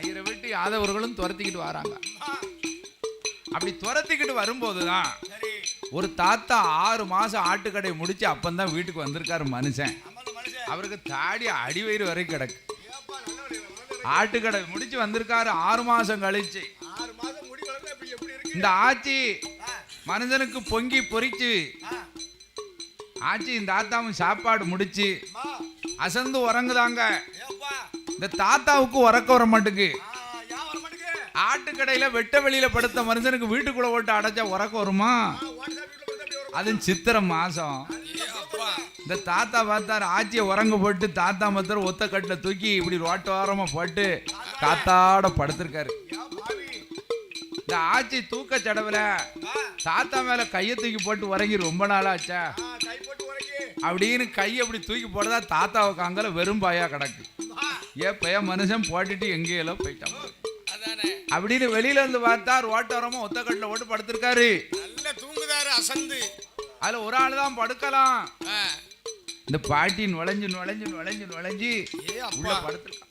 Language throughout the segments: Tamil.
1000 வீட்டு யாதவர்களும் துரத்திக்கிட்டு வராங்க. அப்படி துரத்திக்கிட்டு வரும்போதுதான் ஒரு தாத்தா 6 மாசம் ஆட்டுக்கடை முடிச்சு அப்பந்தான் வீட்டுக்கு வந்திருக்காரு மனுஷன். அவருக்கு தாடி அடிவயிறு வரை கிடக்கு. ஆட்டுக்கடை முடிச்சு வந்திருக்காரு 6 மாசம் கழிச்சு. இந்த ஆச்சி மனுஷனுக்கு பொங்கி பொறிச்சு ஆச்சி இந்த தாத்தாவும் சாப்பாடு முடிச்சு அசந்து உறங்குதாங்க. இந்த தாத்தாவுக்கு உறக்க வர மாட்டுக்கு. ஆட்டுக்கடையில வெட்ட வெளியில படுத்த மனுஷனுக்கு வீட்டுக்குள்ள ஓட்டு அடைச்சா உறக்க வருமா? அது சித்திரை மாசம். இந்த தாத்தா பார்த்தாரு ஆச்சியை உறங்க போட்டு தாத்தா மாத்திரம் ஒத்த கட்டுல தூக்கி இப்படி ரோட்டோரமா போட்டு தாத்தாட படுத்திருக்காரு. இந்த ஆச்சி தூக்க சடவுல தாத்தா மேல கையை தூக்கி போட்டு உறங்கி ரொம்ப நாளா ஆச்சா அப்படின்னு கையை அப்படி தூக்கி போட்டதா தாத்தாவுக்கு அங்கல வெறும் பாயா கிடக்கு. பைய மனுஷன் போட்டுட்டு எங்கேயெல்லாம் போயிட்டான் அப்படின்னு வெளியில இருந்து பார்த்தா ரோட்டோரமா ஒத்த கட்டுல போட்டு படுத்திருக்காரு. தூங்குதாரு அசந்து. அதுல ஒரு ஆள் தான் படுக்கலாம். இந்த பாட்டி நுழைஞ்சு நுழைஞ்சு நுழைஞ்சு நுழைஞ்சு உள்ள படுத்திருக்கான்.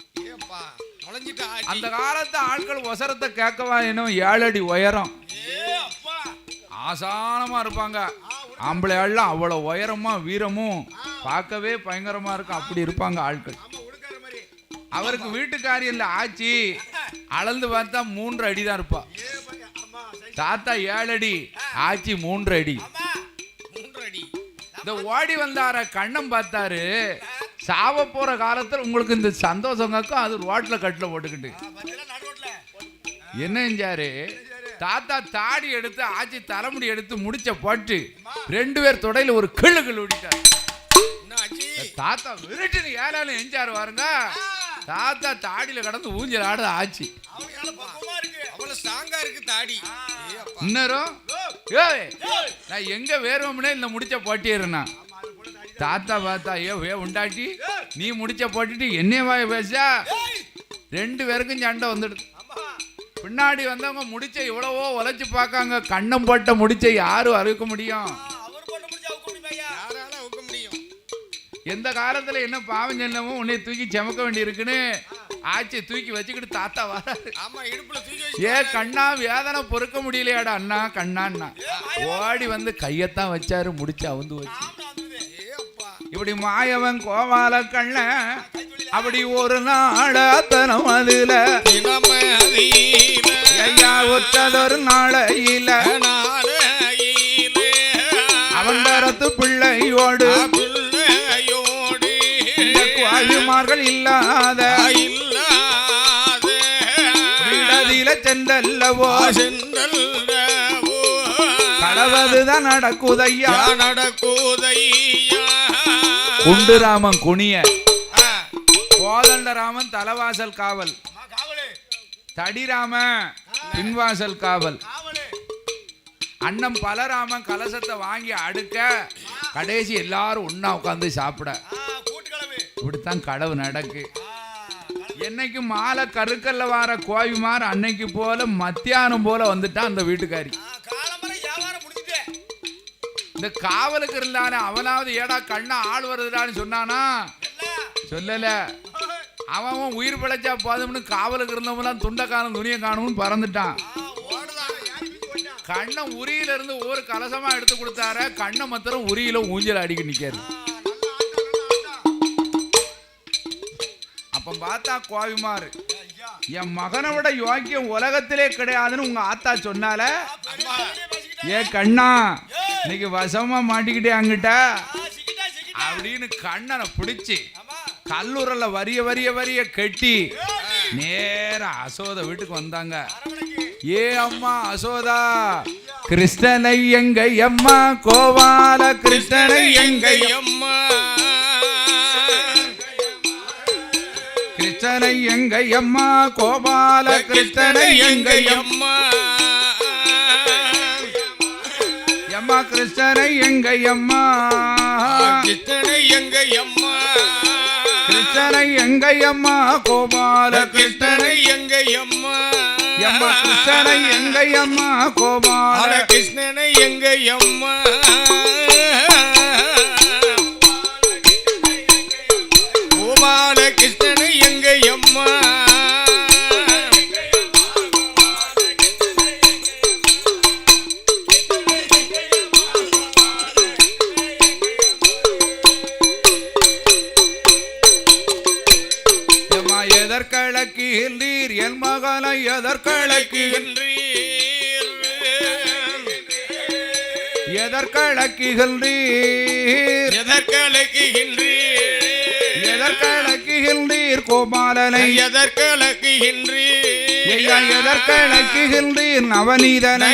அந்த காலத்து ஆட்கள் ஒசரத்தை கேட்கவா இன்னும் 7 அடி உயரம் ஆசானமா இருப்பாங்க. ஆம்பளை ஆள்லாம் அவ்வளவு உயரமா வீரமும் பார்க்கவே பயங்கரமா இருக்கும். அப்படி இருப்பாங்க ஆட்கள். அவருக்கு வீட்டுக்காரி இல்ல ஆச்சி அளந்து பார்த்தா 3 அடி தான் இருப்பா. தாத்தா 7 அடி, ஆச்சி 3 அடி. இந்த ஓடி வந்தார கண்ணம் பார்த்தாரு. சாவ போற காலத்துல உங்களுக்கு இந்த சந்தோஷம் காக்கும். அது ரோட்ல கட்டுல போட்டுக்கிட்டு என்ன செஞ்சாரு? தாத்தா தாடி எடுத்து ஆச்சி தலைமுடி எடுத்து முடிச்ச போட்டு 2 பேர் தொடையில ஒரு கிள்ளு கிள்ளு விட்டாரு. தாத்தா விருட்டுன்னு ஏழாலும் எஞ்சாரு பாருங்க. தாத்தா தாடியில கடந்து ஊஞ்சல் ஆடுது ஆச்சி. இன்னரும் நான் எங்க வேறுவம்னே இந்த முடிச்ச போட்டிடுறேன்னா தாத்தா பார்த்தா உண்டாட்டி நீ முடிச்ச போட்டுட்டு என்ன வாய பேசா 2 பேருக்கும் சண்டை வந்துடுது. பின்னாடி வந்தவங்க முடிச்ச இவ்வளவோ உழைச்சு பார்க்காங்க. கண்ணம் போட்ட முடிச்ச யாரும் அறுக்க முடியும்? எந்த காலத்துல என்ன பாவம் செல்லமோ உன்னை தூக்கி செமக்க வேண்டி இருக்குன்னு ஆச்சி தூக்கி வச்சுக்கிட்டு தாத்தா வராரு. கண்ணா வேதனை பொறுக்க முடியலையாடா அண்ணா கண்ணான்னா ஓடி வந்து கையத்தான் வச்சாரு. முடிச்சு அவுந்து வச்சு இப்படி மாயவன் கோவால கண்ண அப்படி ஒரு நாடத்தனம் அதுல ஐயா ஒற்றதொரு நாளையில அவன் தரத்து பிள்ளையோடு குவாயுமார்கள் இல்லாத இடதில சென்றல்லவோ கடவுதுதான் நடக்குதையா நடக்குதையா. குண்டுராமன் குனிய கோதண்டராமன் தலைவாசல் காவல், தடிராம பின்வாசல் காவல், அண்ணன் பலராமன் கலசத்தை வாங்கி அடுக்க கடைசி எல்லாரும் ஒன்னா உட்காந்து சாப்பிட. இப்படித்தான் கடவு நடக்கு. என்னைக்கு மாலை கருக்கல்ல வார கோவிமார் அன்னைக்கு போல மத்தியானம் போல வந்துட்டான் அந்த வீட்டுக்காரி. இந்த காவலுக்கு இருந்தானே அவனாவது ஏடா கண்ணா ஆள் வருதுடான்னு சொன்னானா? சொல்லல. அவன் உயிர் பிழைச்சா போதும்னு காவலுக்கு இருந்தவங்களாம் துண்ட காணும் துணிய காணும்னு பறந்துட்டான். கண்ணை உரியில இருந்து ஒரு கலசமா எடுத்து கொடுத்தார. கண்ணை மாத்திரம் உரியில ஊஞ்சல் அடிக்க நிக்காரு. அப்ப பார்த்தா கோவிமாறு என் மகனை விட யோக்கியம் உலகத்திலே கிடையாதுன்னு உங்க ஆத்தா சொன்னால கண்ணா இன்னைக்கு வசமா மாட்டிக்கிட்டே அங்கிட்ட அப்படின்னு கண்ணனை பிடிச்சு கல்லூரல்ல வரிய வரிய வரிய கட்டி நேர அசோதா வீட்டுக்கு வந்தாங்க. அம்மா அசோதா, கிருஷ்ணனை எங்க அம்மா கோவால கிருஷ்ணனை எங்க அம்மா, கிருஷ்ணனை எங்க அம்மா கோபால கிருஷ்ணனை எங்க அம்மா, அம்மா கிருஷ்ணனை எங்க அம்மா, கிருஷ்ணனை எங்க அம்மா, கிருஷ்ணனை எங்க அம்மா கோபால கிருஷ்ணனை எங்க அம்மா, அம்மா கிருஷ்ணனை எங்க அம்மா கோபால கிருஷ்ணனை எங்க அம்மா, கோபால கிருஷ்ணனை எங்க அம்மா, எதற்களக்கின்றீர் என் மகனை எதற்களக்கின்றீர் கோபாலனை எதற்களக்கின்றீர் நவநீதனை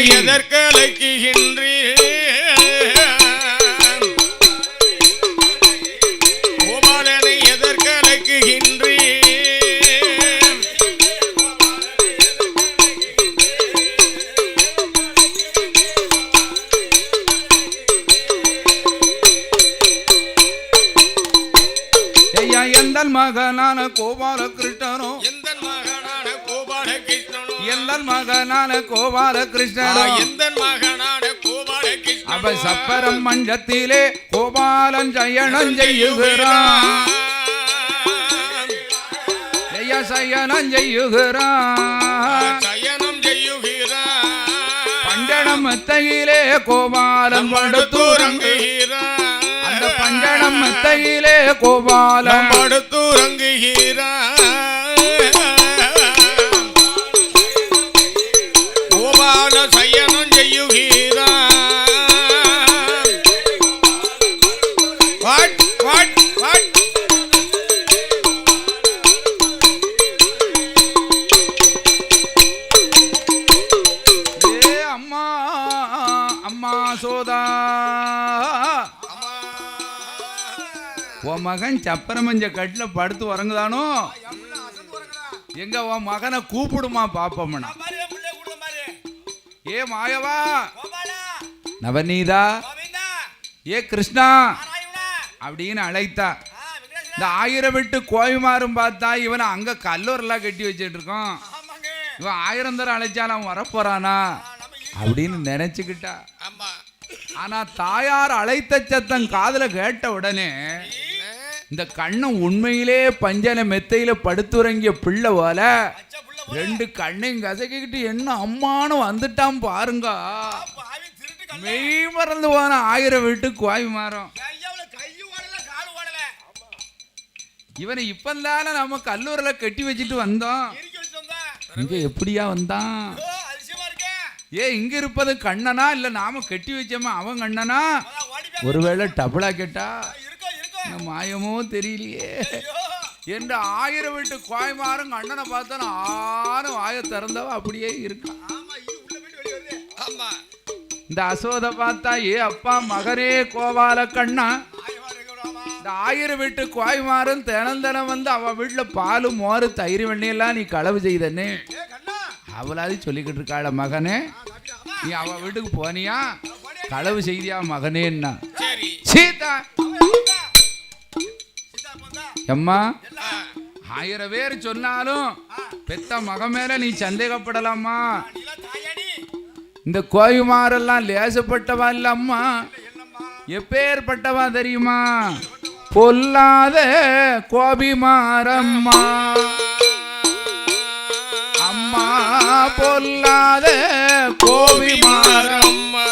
கோபாலனை எதற்களக்குகின்றீர் எந்தன் மகனான கோபாலகிருஷ்ணனோ அவ சப்பரம் மஞ்சத்திலே கோபாலன் ஜயனம் செய்யுகிறான் சயனம் செய்யுகிறான் பஞ்சணம் மெத்தையிலே கோபாலன் படுத்துறங்குகிறான் அந்த பஞ்சணம் மெத்தையிலே கோபாலன் படுத்துறங்குகிறான் கோபால சயனம் செய்யுகிறான் உன் மகன் சப்பரமஞ்ச கட்டில படுத்து உறங்குதானோ எங்க உன் மகனை கூப்பிடுமா பாப்பம்னா ஏ மாயவா நவநீதா ஏ கிருஷ்ணா அப்படின்னு அழைத்தா இந்த 1000 விட்டு கோவிமாரும் பார்த்தா இவனை அங்க கல்லூரெல்லாம் கட்டி வச்சுட்டு இருக்கோம் இவன் 1000 தரம் அழைச்சாலும் அவன் வரப்போறானா அப்படின்னு நினைச்சுக்கிட்டா ஆனா தாயார் அழைத்த சத்தம் காதுல கேட்ட உடனே இந்த கண்ணன் உண்மையிலே பஞ்சன மெத்தையில படுத்துறங்கிய பிள்ளை போல 2 கண்ணையும் கசக்கிக்கிட்டு என்ன அம்மானு வந்துட்டான் பாருங்க. மெய் மறந்து போன 1000 வீட்டு கோய் மாறும். இவனை இப்பந்தானே நம்ம கல்லூரில கட்டி வச்சுட்டு வந்தோம். இங்க எப்படியா வந்தான்? இங்க இருப்பது கண்ணனா இல்ல நாம கட்டி வச்சோமா அவன் கண்ணனா? ஒருவேளை டபுளா கேட்டா மாயமோ தெரியலையே என்று 1000 வீட்டு கோயமாரும் கண்ணனை பார்த்தா ஆறும் வாய திறந்தவ அப்படியே இருக்கான். இந்த அசோத பார்த்தா அப்பா மகனே கோபால கண்ணா, இந்த 1000 வீட்டு கோயமாரும் தினந்தனம் வந்து அவ வீட்டுல பாலு மோரு தயிர் வெண்ணையெல்லாம் நீ களவு செய்தனே அவளாவது சொல்லிக்கிட்டு இருக்காள மகனே, நீ அவ வீட்டுக்கு போனியா களவு செய்தியா மகனேன்னா? சீதா அம்மா 1000 பேர் சொன்னாலும் பெத்த மகன் மேல நீ சந்தேகப்படலாமா? இந்த கோவிமாரெல்லாம் லேசப்பட்டவா இல்ல அம்மா, எப்பேற்பட்டவா தெரியுமா? பொல்லாத கோபிமாரம்மா, அம்மா பொல்லாத கோபிமாரம்மா,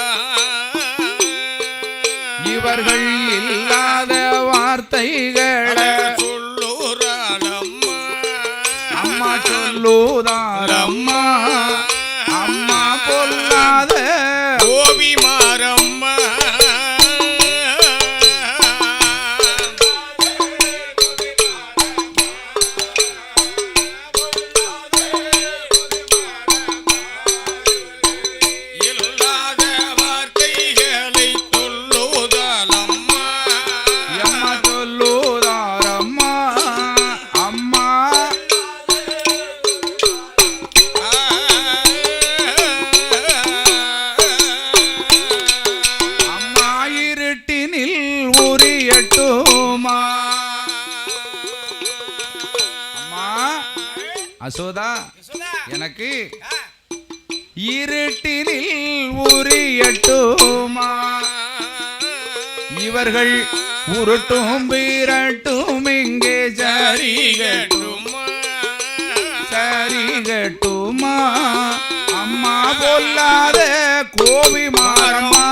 இவர்கள் இல்லாத வார்த்தைகளை அம்மா சொல்லுதாரம்மா, அம்மா பொல்லாத கோபிமாரம்மா. அசோதா எனக்கு இருட்டினில் உரியட்டுமா, இவர்கள் உருட்டும் விரட்டும் இங்கே சரிகட்டுமா, சரிகட்டுமா, அம்மா பொல்லாத கோபிமாரம்மா.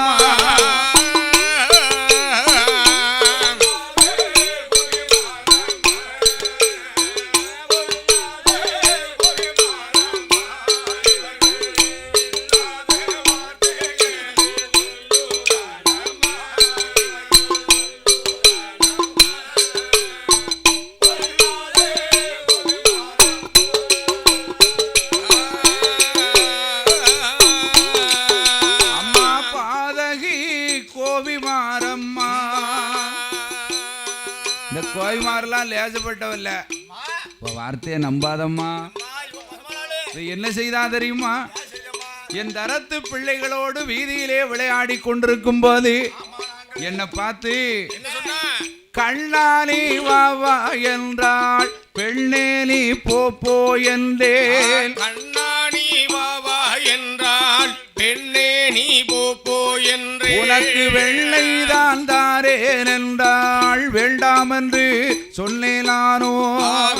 மாதிரிலாம் லேசப்பட்டவல்ல. வார்த்தையை நம்பாதம்மா. என்ன செய்தா தெரியுமா? என் தரத்து பிள்ளைகளோடு வீதியிலே விளையாடி கொண்டிருக்கும் போது என்னை பார்த்து கண்ணானி வா வா என்றாள், பெண்ணே நீ போ என்றேன். கண்ணானி வா வா என்றாள், பெண்ணே நீ போ என்றே. உனக்கு வெள்ளை தான் தாரேன் என்றாள், வேண்டாம் என்று சொன்னேனானோ.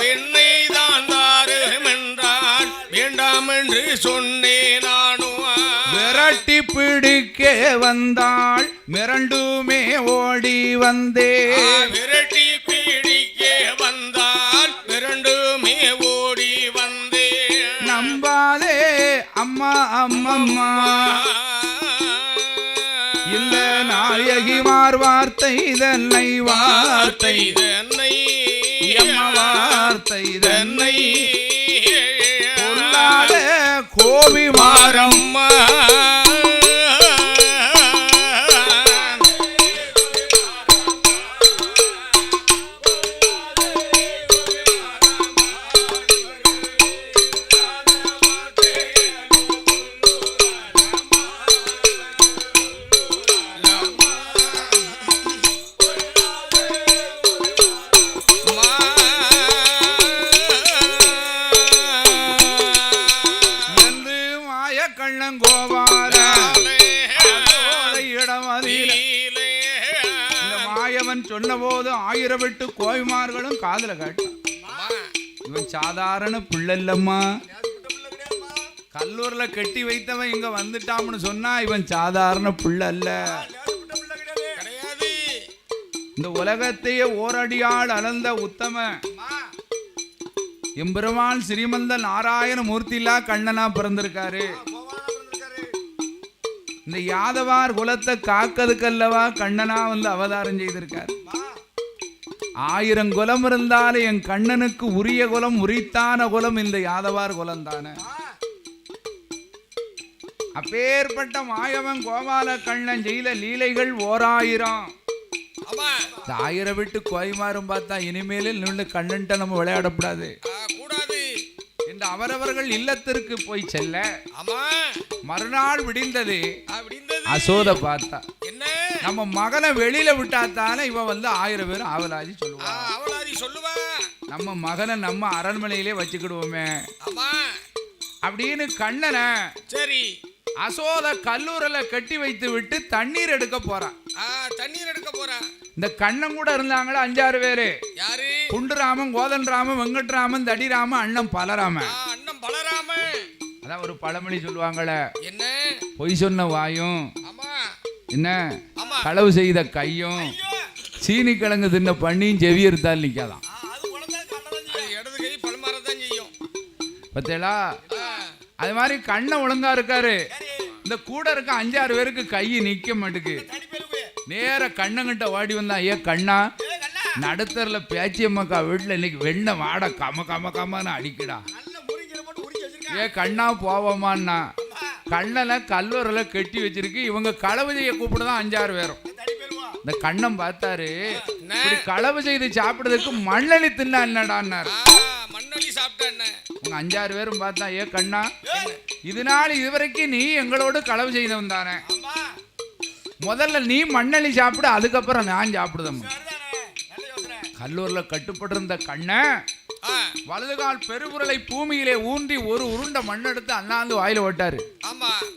வெண்ணை தான் தாரும் என்றாள், வேண்டாம் என்று சொன்னேனானோ. விரட்டி பிடிக்க வந்தாள், மிரண்டுமே ஓடி வந்தே. விரட்டி பிடிக்க வந்தாள், மிரண்டுமே ஓடி வந்தே. நம்பாதே அம்மா அம்மம்மா, இந்த நாயகிமார் வார்த்தை தன்னை, வார்த்தை தன்னை, அம்மா வார்த்தை தன்னை. பொல்லாத கோவி மாரம்மா. சொன்ன போது 1008 கோவிமார்களும் காதல கேட்டான். இவன் சாதாரண பிள்ளை இல்லம்மா, கல்லூர்ல கட்டி வைத்தவன் இங்க வந்துட்டான்னு சொன்னா இவன் சாதாரண பிள்ளை அல்ல. இந்த உலகத்தையே ஓரடியால் அளந்த உத்தம எம்பெருமான் ஸ்ரீமந்த நாராயண மூர்த்திலா கண்ணனா பிறந்திருக்காரு. இந்த யாதவார் குலத்தை காக்கிறதுக்கல்லவா கண்ணனா வந்து அவதாரம் செய்திருக்காரு. 1000 குலம் இருந்தாலும் என் கண்ணனுக்கு உரிய குலம், உரித்தான குலம் இந்த யாதவார் குலம் தானே. அப்பேற்பட்ட மாயவன் கோபால கண்ணன் செய்த லீலைகள் 1000. 1000 விட்டு கோய்மாரும் பார்த்தா இனிமேல நின்று கண்ணன்ட்ட நம்ம விளையாடக்கூடாது என்று அவரவர்கள் இல்லத்திற்கு போய் செல்ல மறுநாள் விடிந்தது. அசோத பார்த்தா நம்ம மகனை வெளியில விட்டா தானே இவன் வந்து 1000 பேர் ஆவலாதி சொல்லுவா. நம்ம மகனை நம்ம அரண்மனையிலே வச்சுக்கிடுவோமே அப்படின்னு கண்ணனை சரி அசோத கல்லூரில கட்டி வைத்து விட்டு தண்ணீர் எடுக்க போறான். இந்த கண்ணன் கூட இருந்தாங்களே 5-6 பேரு. யாரு? குண்டுராமன், கோதன்ராமன், வெங்கட்ராமன், தடிராமன், அண்ணன் பலராமன். அதான் ஒரு பழமொழி சொல்லுவாங்களே, என்ன பொய் சொன்ன வாயும், என்ன களவு செய்த கையும், சீனி கிழங்கு தின்ன பண்ணியும் செவி எடுத்தால் நிக்காதான். பத்தேலா அது மாதிரி கண்ணன் ஒழுங்கா இருக்காரு. இந்த கூட இருக்க 5-6 பேருக்கு கை நிக்க மாட்டுக்கு. நேர கண்ணங்கிட்ட ஓடி வந்தா, ஏ கண்ணா, நடுத்தரில் பேச்சியம்மாக்கா வீட்டுல இன்னைக்கு வெண்ணெய் வாட கம கம கமன்னு அடிக்கடா. ஏ கண்ணா போவோமான்னா, கண்ணனை கல்லூரில கட்டி வச்சிருக்கு. இவங்க களவு செய்ய கூப்பிடுதான் 5-6 பேரும். இந்த கண்ணன் பார்த்தாரு, களவு செய்து சாப்பிடுறதுக்கு மண்ணளி தின்னா என்னடான்னாரு. உங்க 5-6 பேரும் பார்த்தா, ஏ கண்ணா, இதனால இதுவரைக்கும் நீ எங்களோடு களவு செய்தவன் தானே, முதல்ல நீ மண்ணளி சாப்பிடு, அதுக்கப்புறம் நான் சாப்பிடுதம். கல்லூர்ல கட்டுப்பட்டிருந்த கண்ணன் வலதுகால் பெருகுரலை பூமியிலே ஊன்றி ஒரு உருண்ட மண் எடுத்து அண்ணாந்து வாயில ஓட்டாரு.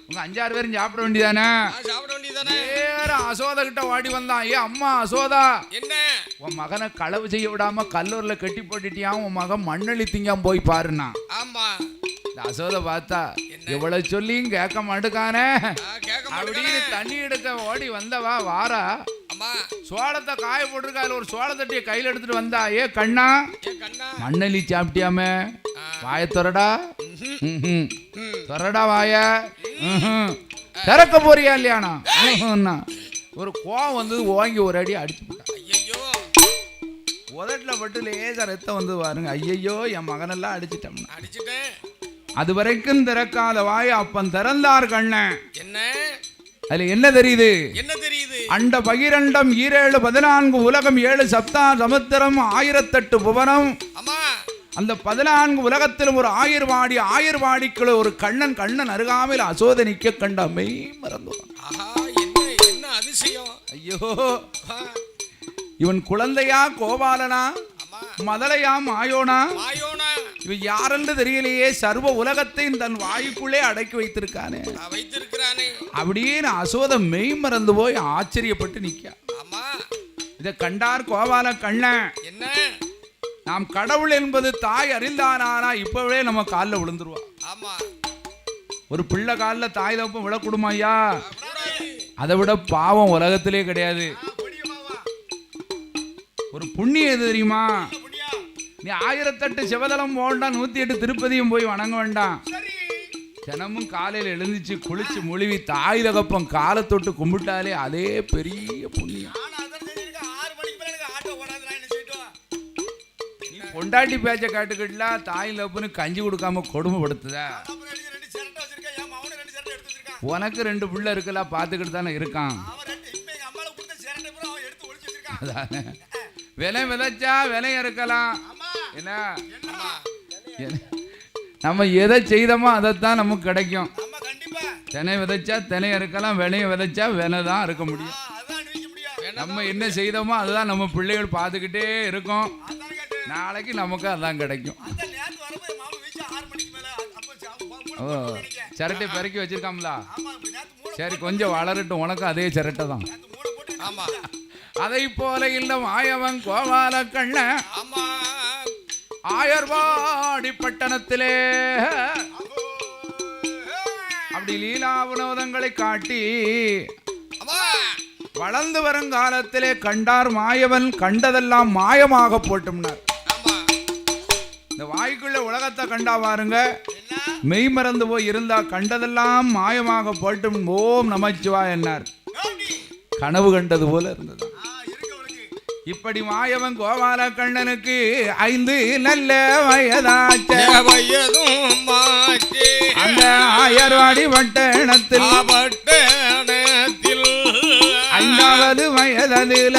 உங்க 5-6 பேரும் சாப்பிட வேண்டியதானே. அசோதா கிட்ட வாடி வந்தான், ஏ அம்மா அசோதா, என்ன உன் மகனை களவு செய்ய விடாம கல்லூர்ல கட்டி போட்டுட்டியா, உன் மகன் மண்ணளி திங்காம போய் பாருன்னா. அசோத பார்த்தா, இவ்வளவு சொல்லியும் கேட்க மாட்டுக்கானே அப்படின்னு தண்ணி எடுக்க ஓடி வந்தவா வாரா. சோளத்தை காய போட்டிருக்கா, ஒரு சோளத்தட்டிய கையில எடுத்துட்டு வந்தா, ஏ கண்ணா, மண்ணலி சாப்பிட்டியாமே, வாய தொரடா, தொரடா வாய, திறக்க போறியா இல்லையானா. ஒரு கோவம் வந்து ஓங்கி ஒரு அடி அடிச்சு உதட்டுல பட்டு லேசா ரத்தம் வந்து பாருங்க. ஐயையோ, என் மகனெல்லாம் அடிச்சுட்டேன். அது வரைக்கும் திறக்காத வாய அப்பன் திறந்தார் கண்ணன். என்ன அதுல என்ன தெரியுது? என்ன தெரியுது? அண்ட பகிரண்டம் 7 14 உலகம் 7 சப்தா சமுத்திரம் 1008 புவனம். ஆமா, அந்த 14 உலகத்திலும் ஒரு ஆயிரவாடிக்குள்ள ஒரு கண்ணன் அருகாமையில் அசோதனிக்க கண்ட மெய் மறந்து. ஆஹா, என்ன அதிசயம்! ஐயோ, இவன் குழந்தையா கோபாலனா மதலையா மாயோனா? இவன் யாரென்று தெரியலையே, சர்வ உலகத்தையும் தன் வாய்க்குள்ளே அடக்கி வைத்திருக்கானே. அப்படின்னு அசோத மெய் மறந்து போய் ஆச்சரியப்பட்டு நிக்க. இதை கண்டார் கோபால கண்ணன். என்ன, நாம் கடவுள் என்பது தாய் அறிந்தானா இப்பவே நம்ம காலில் விழுந்துருவா. ஒரு பிள்ளை காலில் தாய் தப்ப விழக்கூடுமா ஐயா? அதை விட பாவம் உலகத்திலே கிடையாது. ஒரு புண்ணியம் எது தெரியுமா? நீ 1008 சிவதலம் போண்டாம், 108 திருப்பதியும் போய் வணங்க வேண்டாம். தினமும் காலையில் எழுந்துச்சு குளிச்சு முழுவி தாய் தகப்பம் காலை தொட்டு கும்பிட்டாலே அதே பெரிய புண்ணியம். நீ பொண்டாட்டி பேச்ச காட்டுக்கிட்டா தாய் தகப்பனு கஞ்சி கொடுக்காம கொடுமைப்படுத்துத. உனக்கு 2 பிள்ளை இருக்கலாம், பார்த்துக்கிட்டு தானே இருக்கான். விலை விதைச்சா விலை இருக்கலாம். என்ன, நம்ம எதை செய்தோமோ அதைத்தான் நமக்கு கிடைக்கும். தினை விதைச்சா தினை இருக்கலாம், விலையை விதைச்சா விலை தான் இருக்க முடியும். நம்ம என்ன செய்தோமோ அதுதான் நம்ம பிள்ளைகள் பார்த்துக்கிட்டே இருக்கும். நாளைக்கு நமக்கு அதான் கிடைக்கும். ஓ, சிரட்டை பெருக்கி வச்சிருக்காங்களா? சரி, கொஞ்சம் வளரட்டும், உனக்கும் அதே சிரட்டை தான். அதை போல இல்ல மாயவன் கோபால கண்ண ஆயர்வாடி பட்டணத்திலே அப்படி லீலா வினோதங்களை காட்டி வளர்ந்து வருங்காலத்திலே கண்டார் மாயவன். கண்டதெல்லாம் மாயமாக போட்டும்னார். இந்த வாய்க்குள்ள உலகத்தை கண்டா பாருங்க, மெய் மறந்து போய் இருந்தா கண்டதெல்லாம் மாயமாக போட்டும். ஓம் நமச்சிவாய என்னார். கனவு கண்டது போல இருந்தது. இப்படி மாயவன் கோபால கண்ணனுக்கு 5 நல்ல வயதாச்சும் அந்த ஆயர்வாடி பட்டணத்தில் 5வது வயதில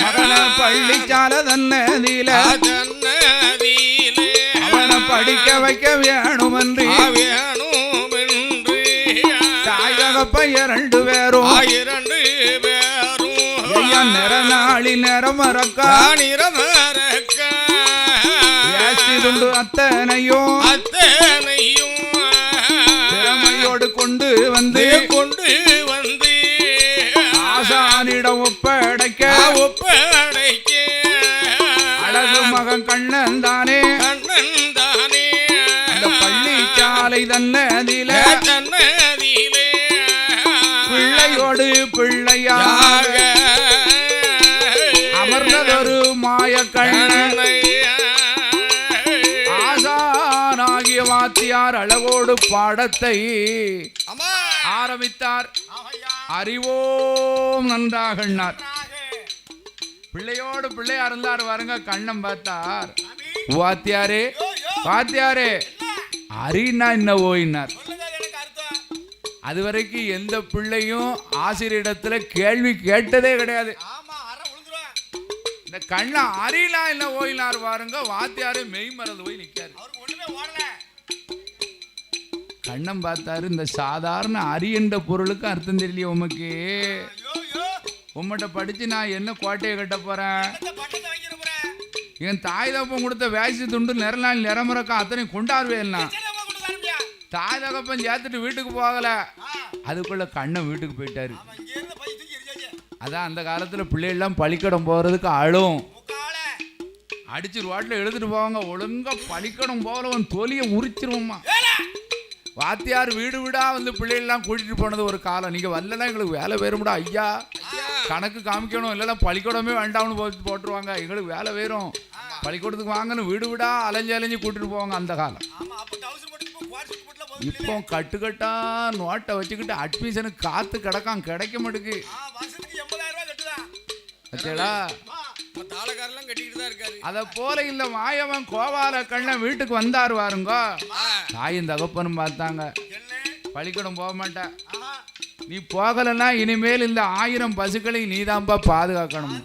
மகன பள்ளிச்சால தன்னதில அவனை படிக்க வைக்க வேணுமென்று தாயகப்ப 2 பேரும் நிறநாளி நிறமறக்கா அத்தனையும் திறமையோடு கொண்டு வந்து ஆசானிடம் ஒப்படைக்க அழகு மகன் கண்ணன் தானே அந்த பள்ளிச்சாலை தன்னதில பிள்ளையோடு பிள்ளையாக அமர்ந்ததொரு மாய கண்ணனை ஆசானாகிய வாத்தியார் அழகோடு பாடத்தை ஆரம்பித்தார். அறிவோம் நன்றாக. பிள்ளையோடு பிள்ளையா இருந்தார் பாருங்க. கண்ணன் பார்த்தார். வாத்தியாரே வாத்தியாரே, அரின்னா என்ன ஓயினார். அது வரைக்கும் எந்த பிள்ளையும் ஆசிரியரிடத்துல கேள்வி கேட்டதே கிடையாது. இந்த கண்ண அரியலா இல்ல ஓயினார் பாருங்க. வாத்தியாரு மெய் மறந்து போய் நிக்காரு. கண்ணன் பார்த்தாரு, இந்த சாதாரண அரி என்ற பொருளுக்கு அர்த்தம் தெரியலையே உமக்கு. உம்மட்ட படிச்சு நான் என்ன கோட்டையை கட்ட போறேன்? என் தாய் தகப்பன் கொடுத்த வேசி துண்டு நிறநாள் நிறமுறக்கம் அத்தனை கொண்டாடுவேன்னா தாய் தகப்பன் சேர்த்துட்டு வீட்டுக்கு போகல. அதுக்குள்ள கண்ணன் வீட்டுக்கு போயிட்டாரு. அதான் அந்த காலத்துல பிள்ளைகள்லாம் பள்ளிக்கூடம் போறதுக்கு அழும். அடிச்சு ரோட்ல எழுதிட்டு போவாங்க. ஒழுங்கா பள்ளிக்கூடம் போகலவன் தொலியை உரிச்சிருவோம்மா. வாத்தியார் வீடு வீடா வந்து பிள்ளைகள்லாம் கூட்டிட்டு போனது ஒரு காலம். நீங்க வரலாம் எங்களுக்கு வேலை வேறும்டா ஐயா, கணக்கு காமிக்கணும், இல்லைன்னா பள்ளிக்கூடமே வேண்டாம்னு போட்டுருவாங்க. எங்களுக்கு வேலை வேறும், பள்ளிக்கூடத்துக்கு வாங்கன்னு வீடு வீடா அலைஞ்சு கூட்டிட்டு போவாங்க அந்த காலம். இப்போ கட்டுக்கட்டா நோட்டை வச்சுக்கிட்டு அட்மிஷனுக்கு காத்து கிடக்கான், கிடைக்க மாட்டுக்கு. அத போல இல்ல மாயவன் கோபால கண்ணன் வீட்டுக்கு வந்தாரு வாருங்க. தாயும் தகப்பனும் பார்த்தாங்க. பள்ளிக்கூடம் போக மாட்ட. நீ போகலன்னா இனிமேல் இந்த 1000 பசுக்களை நீதான்பா பாதுகாக்கணும்.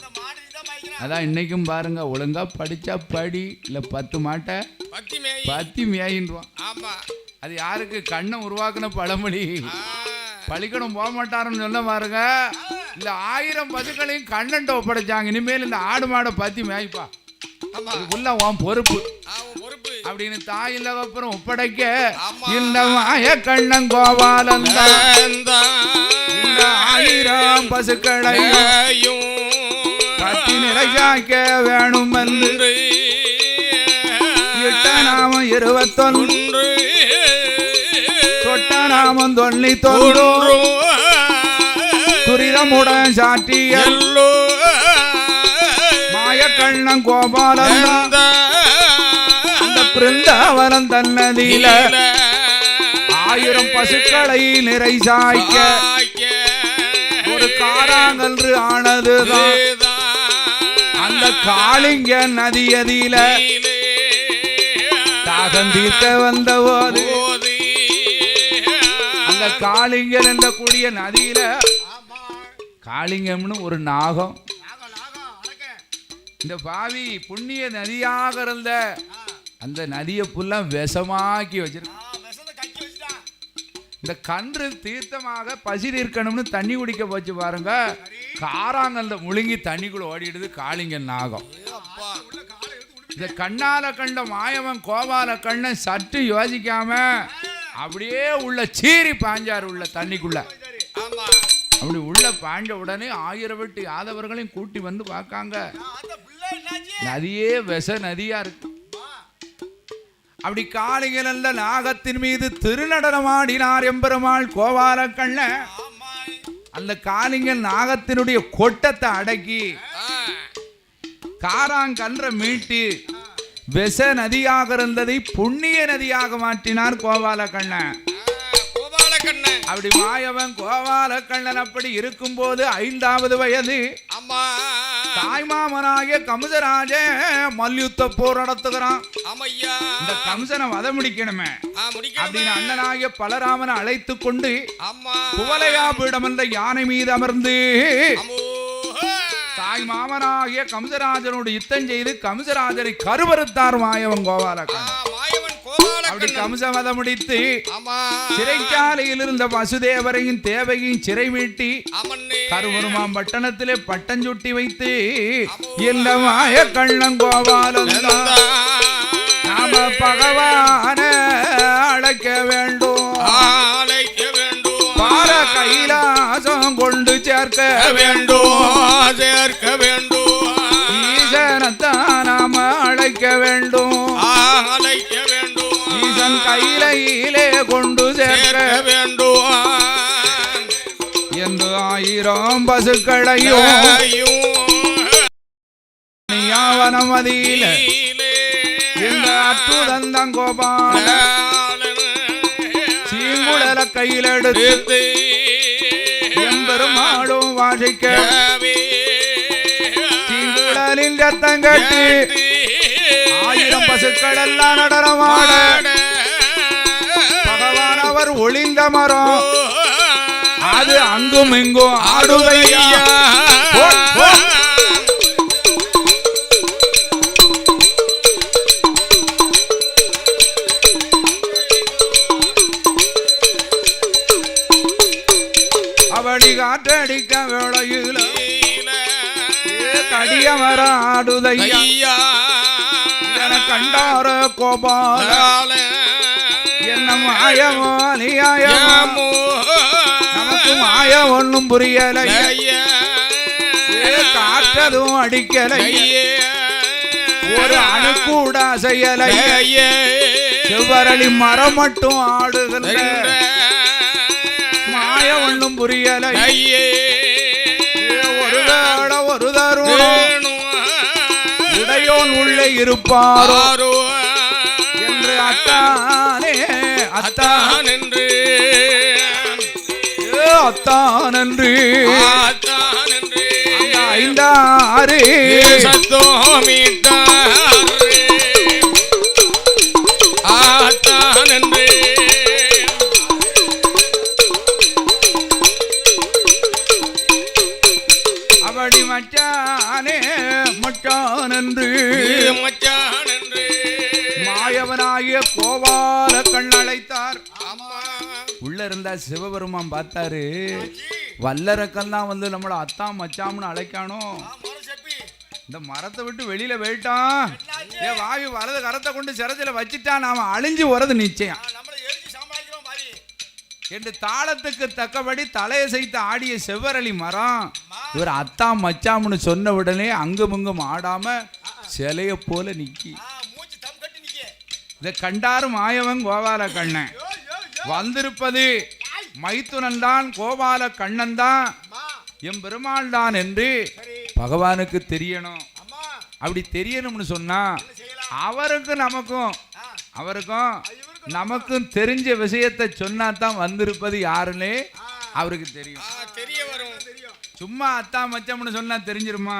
அதான் இன்னைக்கும் பாருங்க, ஒழுங்கா படிச்சா படி, இல்ல 10 மாட்டை பத்தி மேயின்றான். அது யாருக்கு கண்ணை உருவாக்குன பழமொழி. பள்ளிக்கூடம் போக மாட்டாருன்னு சொல்ல பாருங்க, இந்த 1000 பசுக்களையும் கண்ணன்ட்ட ஒப்படைச்சாங்க. இனிமேல் இந்த ஆடு மாடை பத்தி மேய்ப்பா, உள்ள உன் பொறுப்பு அப்படின்னு தாயில அப்புறம் ஒப்படைக்க இந்த மாய கண்ணன் கோபாலன் இந்த 1000 பசுக்களையும் பத்தி நிறையாக்க வேணும் என்று 8 நாமம் 21 தொட்ட நாமம் 99 துரிதமுடன் சாட்டிய மாய கண்ணன் கோபாலன் அந்த பிருந்தாவனம் தன்னதியில 1000 பசுக்களை நிறை சாய்க்க ஒரு காராங்கன்று ஆனதுதான் அந்த காளிங்க நதியதியில தாகம் தீர்க்க வந்த போது அந்த காளிங்கர் என்ற கூடிய நதியில காளிங்கம்னு ஒரு நாகம், இந்த பாவி புண்ணிய நதியாக இருந்த அந்த நதியை புல்லா விஷமாக்கி வச்சிருக்க. இந்த கன்று தீர்த்தமாக பசி தீர்க்கணும்னு தண்ணி குடிக்க போச்சு பாருங்க, காராங்கல்ல முழுங்கி தண்ணிக்குள்ள ஓடிடுது காளிங்க நாகம். இந்த கண்ணால கண்ட மாயவன் கோபால கண்ணன் சற்று யோசிக்காம அப்படியே உள்ள சீறி பாஞ்சாரு உள்ள தண்ணிக்குள்ள. அப்படி உள்ள பாஞ்ச உடனே 1000 வீட்டு யாதவர்களையும் கூட்டி வந்து பார்க்காங்க, நதியே விஷ நதியா இருக்கு. அப்படி காளிகள் அல்ல நாகத்தின் மீது திருநடனமாடினார் எம்பெருமாள் கோபால கண்ணன். அந்த காளிங்கன் நாகத்தினுடைய கொட்டத்தை அடக்கி காராங்கன்ற மீட்டி விஷ நதியாக இருந்ததை புண்ணிய நதியாக மாற்றினார் கோபால கண்ணன். அப்படி மாயவன் கோபால கண்ணன் அப்படி இருக்கும் போது 5வது வயது தாய்மாமனாகிய கம்சராஜ மல்யுத்த போர் நடத்துகிறான். இந்த கம்சனை வத முடிக்கணுமே அப்படின்னு அண்ணனாகிய பலராமனை அழைத்து கொண்டு குவலையா பீடம் என்ற யானை மீது அமர்ந்து தாய் மாமனாகிய கம்சராஜனோடு யுத்தம் செய்து கம்சராஜரை கருவறுத்தார் மாயவன் கோபால கண்ணன். அப்படி கம்சவத முடித்து சிறைச்சாலையில் இருந்த வசுதேவரையும் தேவையும் சிறை மீட்டி கருவருமாம் பட்டணத்திலே பட்டஞ்சுட்டி வைத்து இந்த மாய கண்ணன் கோபாலன் நாம பகவான அழைக்க வேண்டும், பார கைலாசம் கொண்டு சேர்க்க வேண்டும், ஈசனத்தான் நாம அழைக்க வேண்டும், ஈசன் கையிலே கொண்டு சேர்க்க வேண்டும் என்று 1000 பசுக்களையும் யாவனமதியில இந்த அற்புதந்தம் கோபால சீங்குழல கையில் எடுத்து எம்பெருமாடும் வாசிக்க சீங்குழலின் சத்தம் கட்டி 1000 பசுக்கள் எல்லாம் நடனமாட பகவான் அவர் ஒளிந்த மரம் அது அங்கும் இங்கும் ஆடுதையா. அவடி காற்றடிக்க வேளையில கடிய மர ஆடுதையா கண்டார கோபால என்ன மாயமோ நமக்கு மாய ஒண்ணும் புரியலை, காற்றதும் அடிக்கலை, ஒரு அணு கூட செய்யலை, செவ்வரளி மரம் மட்டும் ஆடுகின்ற மாய ஒண்ணும் புரியலை, ஒரு வேள ஒரு தருணம் உடையோன் உள்ளே இருப்பாரோ என்று அத்தானே அத்தான் என்று அத்தான் என்று 5 சத்தோமிட்டார் மாயவனாகிய கோபால கண்ணழைத்தார். ஆமா உள்ள இருந்தா சிவபெருமான் பார்த்தாரு, வல்லரக்கெல்லாம் வந்து நம்மள அத்தான் மச்சாம்னு அழைக்கானோ, இந்த மரத்தை விட்டு வெளியில போயிட்டான், வாயு வலது கரத்தை கொண்டு சிரசில வச்சுட்டான், நாம அழிஞ்சு வரது நிச்சயம் என்று தாளத்துக்கு தக்கபடி தலையசைத்து ஆடிய செவ்வரளி மரம் இவர் அத்தா மச்சாம்னு சொன்ன உடனே அங்குமங்கும் ஆடாம சிலைய போல நிக்கி. இதை கண்டாரு மாயவன் கோபால கண்ணன். வந்திருப்பது மைத்துனன் தான், கோபால கண்ணன் தான், எம் பெருமாள் தான் என்று பகவானுக்கு தெரியணும். அப்படி தெரியணும்னு சொன்னா அவருக்கும் நமக்கும் தெரிஞ்ச விஷயத்தை சொன்னா தான் வந்திருப்பது யாருன்னு அவருக்கு தெரியும். சும்மா அத்தா மச்சம்னு சொன்னா தெரிஞ்சிருமா?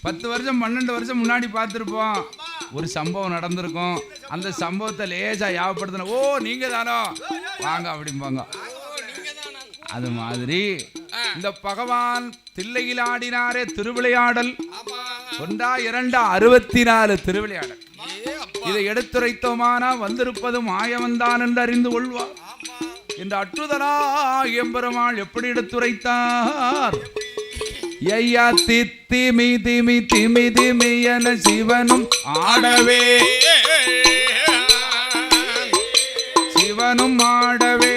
10 வருஷம் 12 வருஷம் முன்னாடி பார்த்துருப்போம், ஒரு சம்பவம் நடந்திருக்கும். அந்த சம்பவத்தை லேசா யாவப்படுத்தின, ஓ நீங்க தானோ வாங்க அப்படிம்பாங்க. அது மாதிரி இந்த பகவான் தில்லையில் ஆடினாரே திருவிளையாடல், 1 2 64 திருவிளையாடல். இதை எடுத்துரைத்தோமானா வந்திருப்பது மாயவன்தான் என்று அறிந்து கொள்வார். இந்த அற்றுதலா எம்பெருமாள் எப்படி எடுத்துரைத்தார்? ஐயா திமி திமி திமி திமி என சிவனும் ஆடவே, சிவனும் ஆடவே,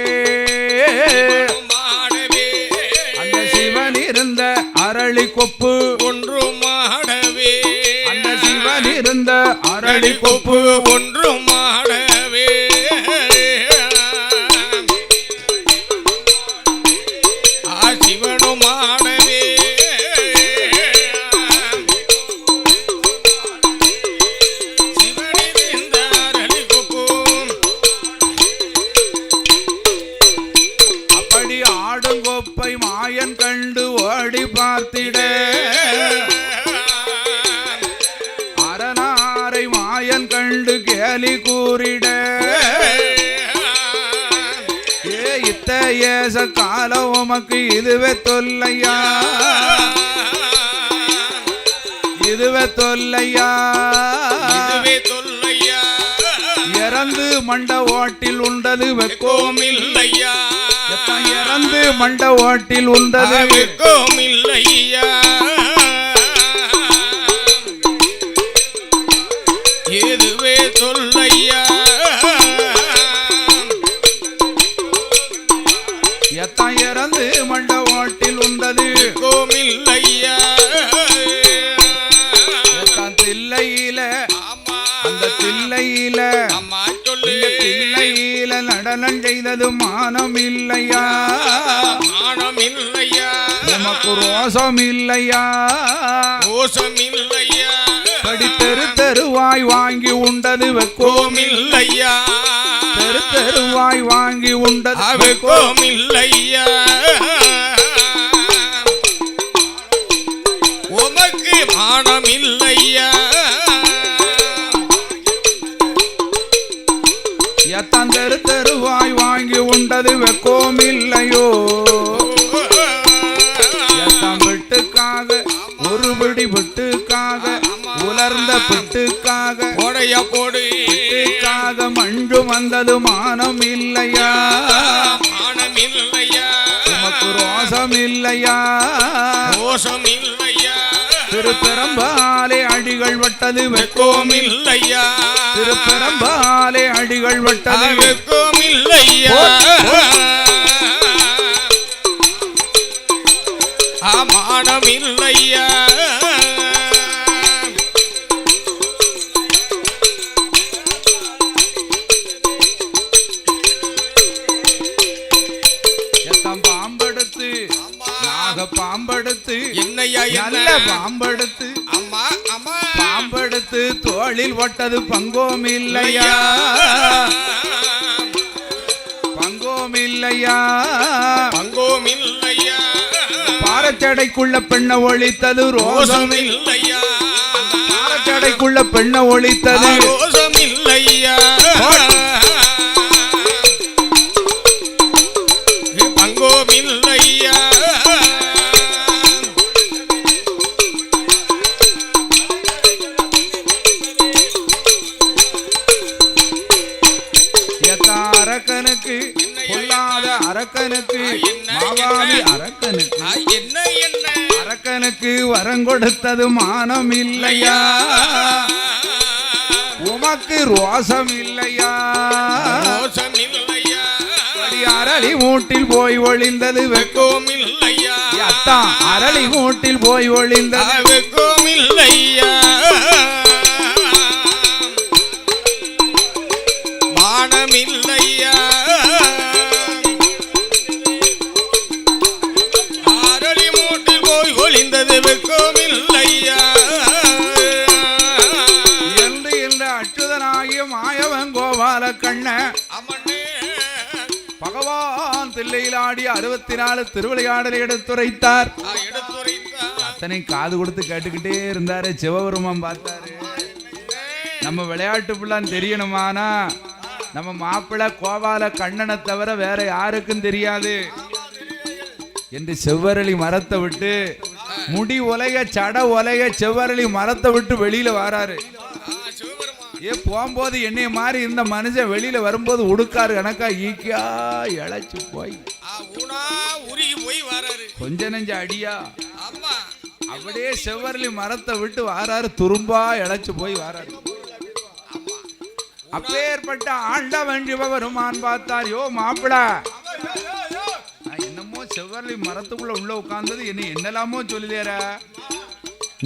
அந்த சிவன் இருந்த அரளி கொப்பு ஒன்றும் ஆடவே, அந்த சிவன் இருந்த அரளி கொப்பு ஒன்றும் ஆடவே, சிவனும் ஆடவே, சிவனிருந்த அரளி கொப்பு. அப்படி ஆடுங்கொப்பை மாயன் கண்டு ஓடி பார்த்திட, அரணாரை மாயன் கண்டு கேலி கூறிட, ஏச கால உமக்கு இதுவே தொல்லையா, இதுவே தொல்லையா, இதுவே தொல்லையா, இறந்து மண்ட ஓட்டில் உண்டது வெக்கோம் இல்லையா, இறந்து மண்ட ஓட்டில் உண்டது வெக்கோம் இல்லையா, இதுவே தொல்லையா, எத்தான் இறந்து மண்ட ஓட்டில் உண்டது கோமில்லையா, எத்தான் தில்லையில, அந்த தில்லையில, தில்லையில நடனம் செய்தது மானம் இல்லையா, மானம் இல்லையா, நமக்கு ரோசம் இல்லையா, ரோசம் இல்லையா, படி தெரு தெருவாய் வாங்கி உண்டது வெக்கோம் இல்லையா, தெரு தெருவாய் வாங்கி உண்டது வெக்கோம் இல்லையா, உமக்கு மானம் இல்லையா, எத்தான் தெரு தெருவாய் வாங்கி உண்டது வெக்கோம் இல்லையோ, எத்தான் விட்டுக்காக ஒரு பிடி விட்டுக்காக உலர்ந்த பிட்டுக்காக போடைய போடு பிட்டுக்காக மண்டு வந்தது மானம் இல்லையா, மானம் இல்லையா, உமக்கு ரோசம் இல்லையா, ரோசம் இல்லையா, திருப்பெரம்பாலே அடிகள் வட்டது வெக்கோம் இல்லையா, திருப்பெரம்பாலே அடிகள் வட்டது வெக்கோம் இல்லையா, மானம் இல்லையா, பாம்பெடுத்து நாக பாம்பெடுத்து என்னையா நல்ல பாம்பெடுத்து அம்மா அம்மா பாம்பெடுத்து தோளில் வட்டது பங்கோம் இல்லையா, பங்கோம் இல்லையா, பங்கோம் இல்லையா, பாரச்சடைக்குள்ள பெண்ண ஒழித்தது ரோசம் இல்லையா, பாரச்சடைக்குள்ள பெண்ண ஒழித்தது ரோசம் இல்லையா, பங்கோம் இல்லையா, அரக்கனுக்கு என்ன, மாவாவி என்ன? அரக்கனுக்கு என்ன என்ன அரக்கனுக்கு வரம் கொடுத்தது மானம் இல்லையா உமக்கு ரோசம் இல்லையா மோசம் இல்லையா அடி அரளி மூட்டில் போய் ஒளிந்தது வெக்கோம் இல்லையா அத்தா அரளி மூட்டில் போய் ஒளிந்தது வெக்கோம் இல்லையா மானம் இல்லையா அரளி மூட்டில் போய் ஒளிந்தது வெக்கோம் இல்லையா என்று இந்த அச்சுதனாகிய மாயவன் கோபால கண்ண அமனே பகவான் தில்லையிலாடி 64 திருவிளையாடலை எடுத்துரைத்தார் எடுத்துரைத்தார் அத்தனை காது கொடுத்து கேட்டுக்கிட்டே இருந்தாரு சிவபெருமான் பார்த்தாரு நம்ம விளையாட்டு பிள்ளான்னு தெரியணுமானா நம்ம மாப்பிள்ளை கோபால கண்ணனை தவிர வேற யாருக்கும் தெரியாது என்று செவ்வரளி மரத்தை விட்டு முடி ஒலைய சட ஒலைய செவ்வரளி மரத்தை விட்டு வெளியில வராரு ஏ போகும்போது என்னைய மாதிரி இருந்த மனுஷன் வெளியில வரும்போது உடுக்காரு கணக்கா ஈக்கியா இழைச்சு போய் கொஞ்ச நெஞ்ச அடியா அப்படியே செவ்வரளி மரத்தை விட்டு வாராரு துரும்பா இழைச்சு போய் வாராரு அப்பேற்பட்ட ஆண்டவன் சிவபெருமான் பார்த்தார் யோ மாப்பிள என்னமோ செவ்வரளி மரத்துக்குள்ள உள்ள உட்கார்ந்தது என்ன என்னலாமோ சொல்லுதேற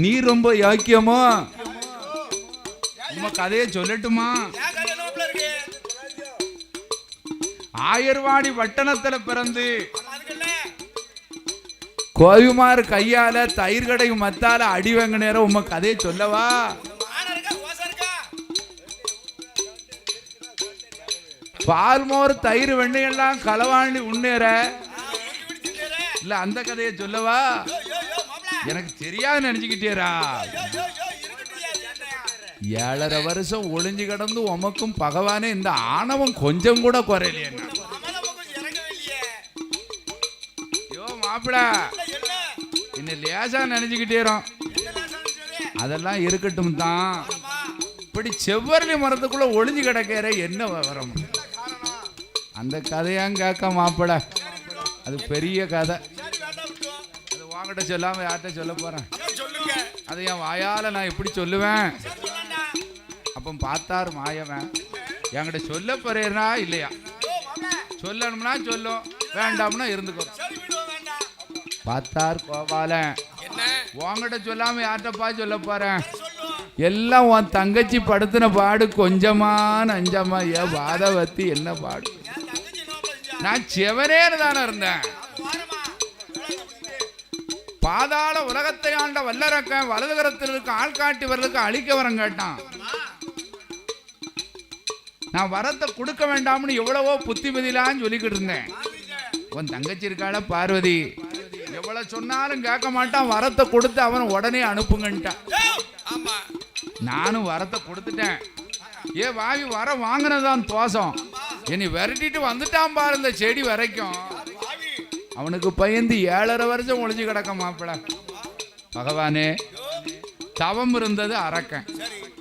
நீ ரொம்ப யாக்கியமோ உங்க கதையை சொல்லட்டுமா ஆயர்வாடி வட்டணத்துல பிறந்து கோவிமார் கையால தயிர் கடை மத்தால அடி வாங்க நேரம் உங்க கதையை சொல்லவா பால்மோர் தயிர் வெண்ணையெல்லாம் களவாண்டி உண்ணேற இல்ல அந்த கதையை சொல்லவா எனக்கு தெரியாது நினைச்சுக்கிட்டேரா 7.5 வருஷம் ஒளிஞ்சு கிடந்து உமக்கும் பகவானே இந்த ஆணவம் கொஞ்சம் கூட குறையிலையே யோ மாப்பிள என்ன லேசா நினைச்சுக்கிட்டேறோம் அதெல்லாம் இருக்கட்டும் தான் இப்படி செவ்வரளி மரத்துக்குள்ள ஒளிஞ்சு கிடக்கிற என்ன விவரம் அந்த கதையாங்க கேட்க மாப்பிள அது பெரிய கதை அது வாங்கிட்ட சொல்லாம யார்கிட்ட சொல்ல போறேன் அது என் வாயால நான் எப்படி சொல்லுவேன் அப்போ பார்த்தார் மாயவன் என்கிட்ட சொல்ல போறேனா இல்லையா சொல்லணும்னா சொல்லும் வேண்டாம்னா இருந்துக்கோ பார்த்தார் கோபாலன் உன்கிட்ட சொல்லாம யார்கிட்டப்பா சொல்ல போறேன் எல்லாம் உன் தங்கச்சி படுத்தின பாடு கொஞ்சமா நஞ்சமா ஏன் வாதவத்தி என்ன பாடு நான் செவனேன்னு தானே இருந்தேன் பாதாள உலகத்தை ஆண்ட வல்லரக்க வலதுகரத்தில் இருக்க ஆள்காட்டிவர்களுக்கு அழிக்க வரம் கேட்டான் நான் வரத்தை கொடுக்க வேண்டாம்னு எவ்வளவோ புத்திமதிலான்னு சொல்லிக்கிட்டு இருந்தேன் உன் தங்கச்சி இருக்காள பார்வதி எவ்வளவு சொன்னாலும் கேட்க மாட்டான் வரத்தை கொடுத்து அவன் உடனே அனுப்புங்கன்ட்டான் நானும் வரத்தை கொடுத்துட்டேன் ஏ வாவி வர வாங்கினதான் தோசம் என்னை விரட்டிட்டு வந்துட்டான் பாரு இந்த செடி வரைக்கும் அவனுக்கு பயந்து 7.5 வருஷம் ஒளிஞ்சு கிடக்க மாப்பிள பகவானே தவம் இருந்தது அரக்கன்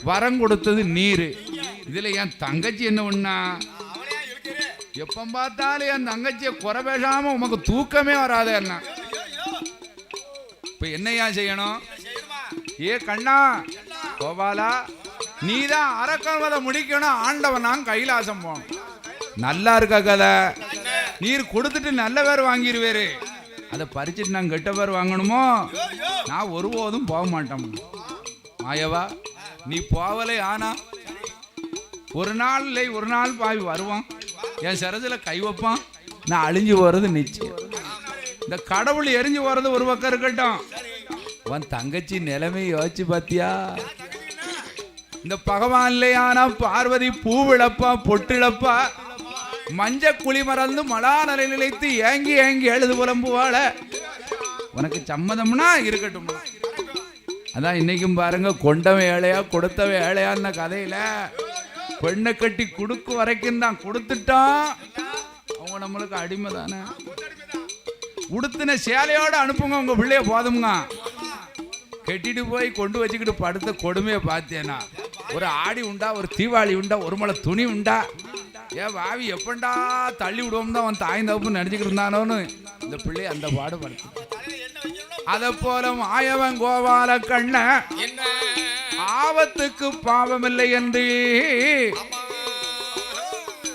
வரம் கொடுத்தது நீரு இதுல என் தங்கச்சி என்ன ஒண்ணா எப்ப பார்த்தாலும் என் தங்கச்சியை குறை பேசாம உமக்கு தூக்கமே வராது என்ன இப்ப என்னையா செய்யணும் ஏ கண்ணா கோபாலா நீதான் அரக்கன் வதை முடிக்கணும் ஆண்டவன் நான் கைலாசம் போகணும் நல்லா இருக்க கதை நீர் கொடுத்துட்டு நல்ல பேர் வாங்கிடுவேரு அதை பறிச்சுட்டு நான் கெட்ட பேர் வாங்கணுமோ நான் ஒருபோதும் போக மாட்டோம் மாயவா நீ போவலை ஆனா ஒரு நாள் இல்லை ஒரு நாள் பாவி வருவான் என் சரத்துல கை வைப்பான் நான் அழிஞ்சு போறது நிச்சயம் இந்த கடவுள் எரிஞ்சு போறது ஒரு பக்கம் இருக்கட்டும் உன் தங்கச்சி நிலைமை யோசிச்சு பாத்தியா இந்த பகவான்லையானா பார்வதி பூவிழப்பா பொட்டிழப்பா மஞ்ச குழி மறந்து மலா நிலை நிலைத்து ஏங்கி ஏங்கி எழுது புலம்புவாள உனக்கு சம்மதம்னா இருக்கட்டும் அதான் இன்னைக்கும் பாருங்க கொண்டவன் ஏழையா கொடுத்தவன் ஏழையான்னு கதையில பெண்ணை கட்டி கொடுக்கு வரைக்கும் தான் கொடுத்துட்டான் அவங்க நம்மளுக்கு அடிமை தானே உடுத்தின சேலையோட அனுப்புங்க உங்க பிள்ளைய போதுங்க கெட்டிட்டு போய் கொண்டு வச்சுக்கிட்டு படுத்த கொடுமையை பார்த்தேன்னா ஒரு ஆடி உண்டா ஒரு தீபாவளி உண்டா ஒரு மலை துணி உண்டா ஏன் வாவி எப்பண்டா தள்ளி விடுவோம் தான் அவன் தாய் தப்பு நினைச்சுக்கிட்டு இருந்தானோன்னு இந்த பிள்ளை அந்த பாடுபடுத்து. அத போல மாயவன் கோபால கண்ண ஆபத்துக்கு பாவமில்லை என்று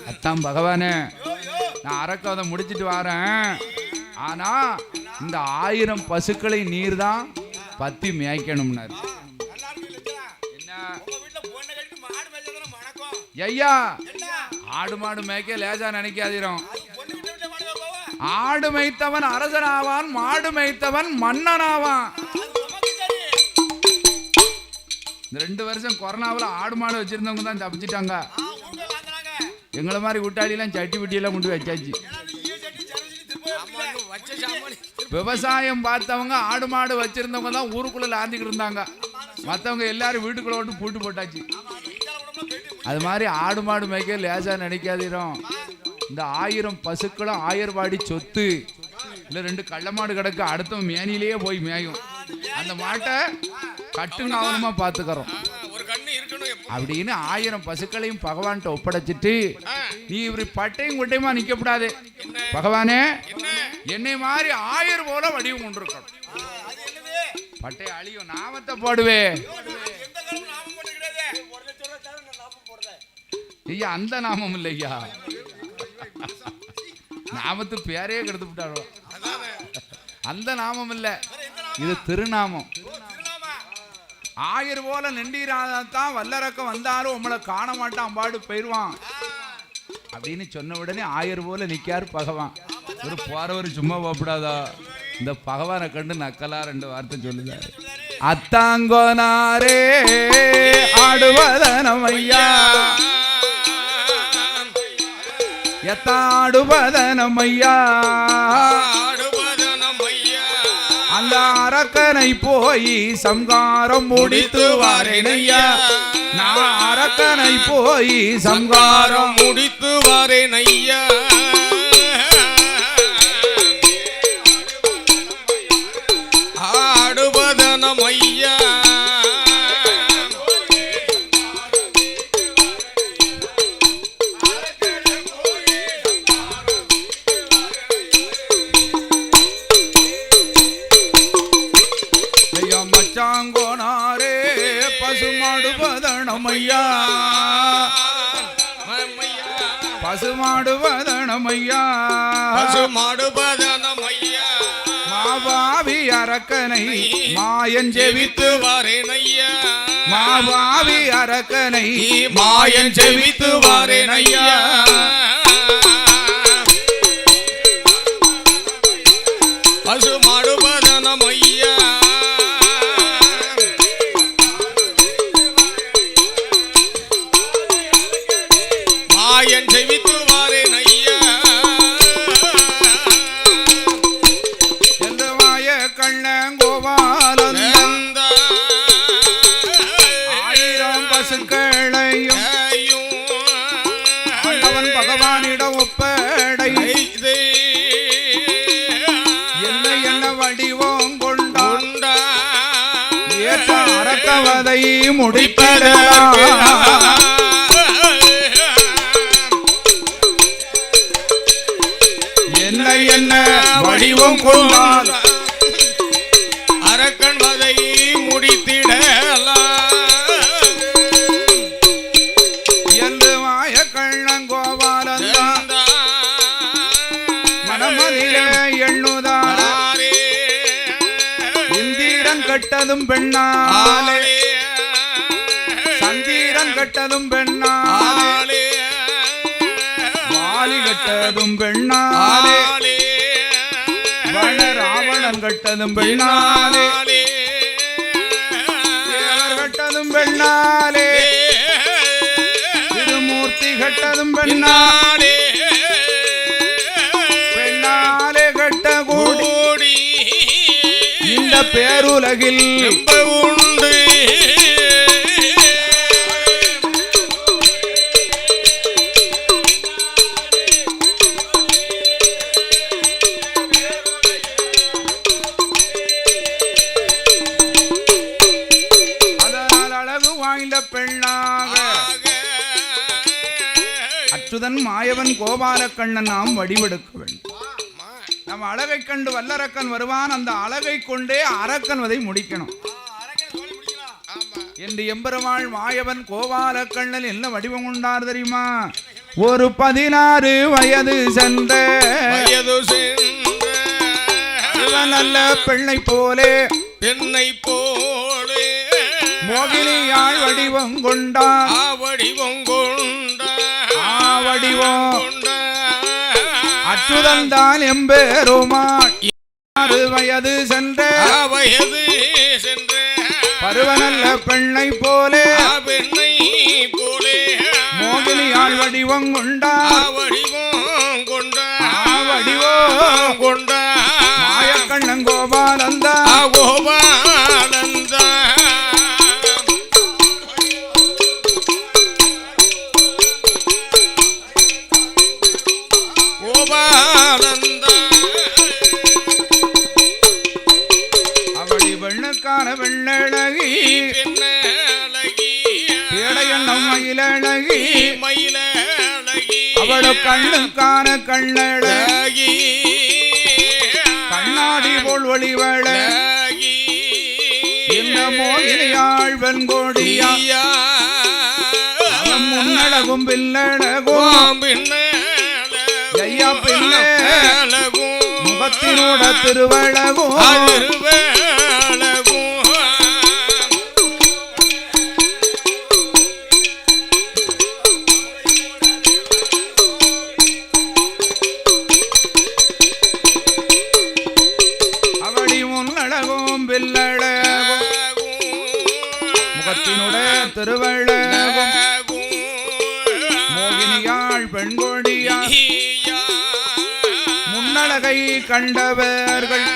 அத்தான் பகவானே நான் அரக்கவதை முடிச்சிட்டு வரேன். ஆனா இந்த 1000 பசுக்களை நீர் தான் பத்தி மேய்க்கணும்னாரு. ஐயா ஆடு மாடு மேய்க்க லேசா நினைக்காதீரும். ஆடு மேய்த்தவன் அரசனாவான், மாடு மேய்த்தவன் மன்னனாவான். இந்த 2 வருஷம் கொரோனாவில் ஆடு மாடு வச்சிருந்தவங்க தான் தப்பிச்சிட்டாங்க. எங்களை மாதிரி கூட்டாளிலாம் சட்டி பிட்டியெல்லாம் கொண்டு வச்சாச்சு. விவசாயம் பார்த்தவங்க ஆடு மாடு வச்சிருந்தவங்க தான் ஊருக்குள்ள லாந்திக்கிட்டு இருந்தாங்க. மற்றவங்க எல்லாரும் வீட்டுக்குள்ள விட்டு பூட்டு போட்டாச்சு. அது மாதிரி ஆடு மாடு மேய்க்க லேசா நினைக்காதீரும். இந்த 1000 பசுக்களும் 1000 பாடி சொத்து இல்லை 2 கள்ள மாடு கிடக்கு அடுத்த மேனிலேயே போய் மேயும். அந்த மாட்டை கட்டு கவனமா பார்த்துக்கிறோம் அப்படின்னு 1000 பசுக்களையும் பகவான்கிட்ட ஒப்படைச்சிட்டு நீ இப்படி பட்டையும் குட்டையுமா நிக்கப்படாது. பகவானே என்னை மாதிரி 1000 போல வடிவம் கொண்டிருக்கணும். பட்டை அழியும் நாமத்தை போடுவே. ஐயா அந்த நாமம் இல்லையா, நாமத்து பேரையே கெடுத்து விட்டாரோ. அந்த நாமம் இல்ல, இது திருநாமம். 1000 போல நின்றீராதான் வல்லரக்கம் வந்தாலும் உங்களை காண மாட்டான், பாடு போயிடுவான் அப்படின்னு சொன்ன உடனே 1000 போல நிக்காரு பகவான். ஒரு போறவர் சும்மா போகப்படாதா, இந்த பகவானை கண்டு நக்கலா 2 வார்த்தை சொல்லுதாரு. அத்தாங்கோனாரே ஆடுவதனமையா, எத்தாடுவதனமையா, அந்த அரக்கனை போய் சம்காரம் முடித்து வாரேனையா. நான் அரக்கனை போய் சம்காரம் முடித்து வாரேனையா. ஆடுவதனமையா மச்சாங்கோனாரே பசுமாடுவதனமையா, பசுமாடுவதனமையா, பசுமாடுவதனமையா. மாபாவி அரக்கனை மாயன் ஜெபித்து வாரேனையா, மாபாவி அரக்கனை மாயன் ஜெபித்து வாரேனையா. பசுமாடுவதனமையா, மாயன் ஜெபித்து வாரேனையா. எந்த மாய கண்ணங்கோபாலன் 1000 பசுக்களையும் அவன் பகவானிடம் ஒப்படை என்ன வடிவம் கொண்டா ஏற்ற அரக்கவதை முடிப்பதற்கு என்ன வடிவம் கொண்டால் அரக்கன் வதை முடித்திடலாம். என்று மாய கண்ணங்கோபாலன் மனமதிலே எண்ணுதான் இந்திரன் கட்டதும் பெண்ணாலே, சந்திரன் கட்டதும் பெண்ணாலே, வாலி கட்டதும் பெண்ணாலே, ராவணன் கட்டதும் பெண்ணாலே, கட்டதும் பெண்ணாலே, திருமூர்த்தி கட்டதும் பெண்ணாலே, பெண்ணாலே கட்ட கூடி இந்த பேருலகில் உண்டு. பெண்ணாக அச்சுதன் மாயவன் கோபாலக்கண்ணன் நாம் வடிவெடுக்க வேண்டும். நம்ம அழகை கண்டு வல்லரக்கன் வருவான். அந்த அழகை கொண்டே அரக்கன் வதை முடிக்கணும் என்று எம்பெருமாள் மாயவன் கோபாலக்கண்ணன் என்ன வடிவம் கொண்டார் தெரியுமா? ஒரு 16 வயது சென்ற நல்ல பெண்ணை போலே மோகினியாள் வடிவம் கொண்டார். அச்சுதன் தான் எம்பெருமாள் 16 வயது சென்ற பருவநல்ல பெண்ணை போலே மோகினியாள் வடிவம் கொண்டார். மாயக்கண்ணன் கோபாலந்தா அவளி வெண்ணுக்கான வெள்ளழகி பேடையண்ணம் மயிலழகி அவளோ கண்ணுக்கான கண்ணழகி கண்ணாடி போல் ஒளிவள இந்த மோகினியாள் வெண்கோடியா முன்னழகும் பின்னழகும் ஐயா பின்னே முகத்தினோட திருவழகும் திருவள்ளகும் மோகினியாள் பெண்கொடியா முன்னழகை கண்டவர்கள்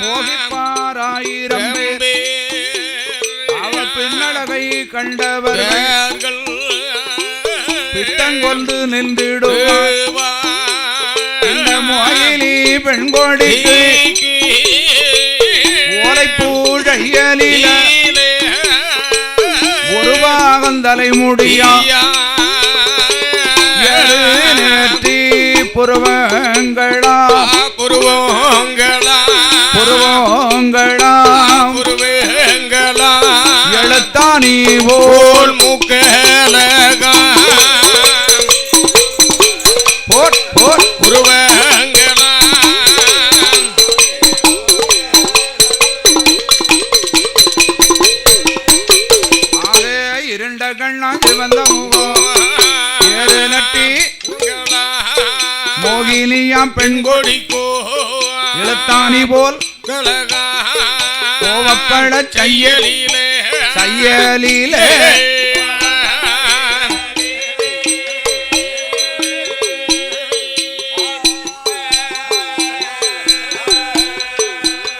மோகிப்பாராயிரம் பேர். அவ பின்னழகை கண்டவர்கள் பித்தங்கொண்டு நின்றிடுவார். இந்த மோகினி பெண்கொடிக்கு ஓலைப்பூழையலில தலைமுடியா நேற்றி புருவங்களா எழுத்தானி போல் மூக்கலகா புருவங்களா கண்ணாண்டு வந்த ஏறு நட்டி மோகினியா பெண்கொடிக்கோ எழுத்தானி போல் கோவப்பட செய்யலிலே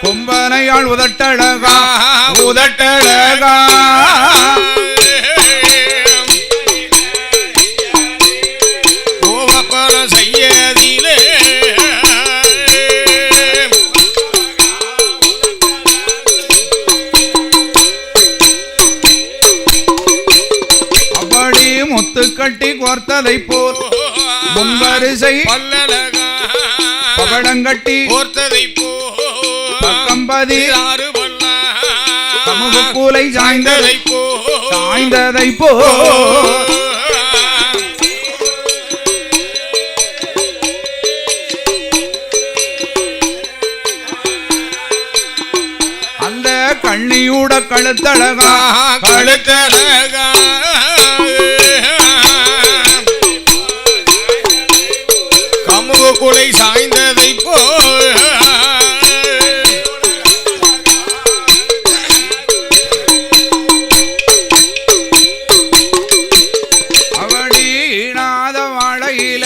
கொம்பனையாள் உதட்டழகா கட்டி கோர்த்ததை போல் முன்வரிசை பகடங்கட்டி கோர்த்ததை பக்கம்பதி சமூக கூலை சாய்ந்ததை போ அந்த கண்ணியூட கழுத்தழகா குலை சாய்ந்ததை போ அவடி நாத வாழையில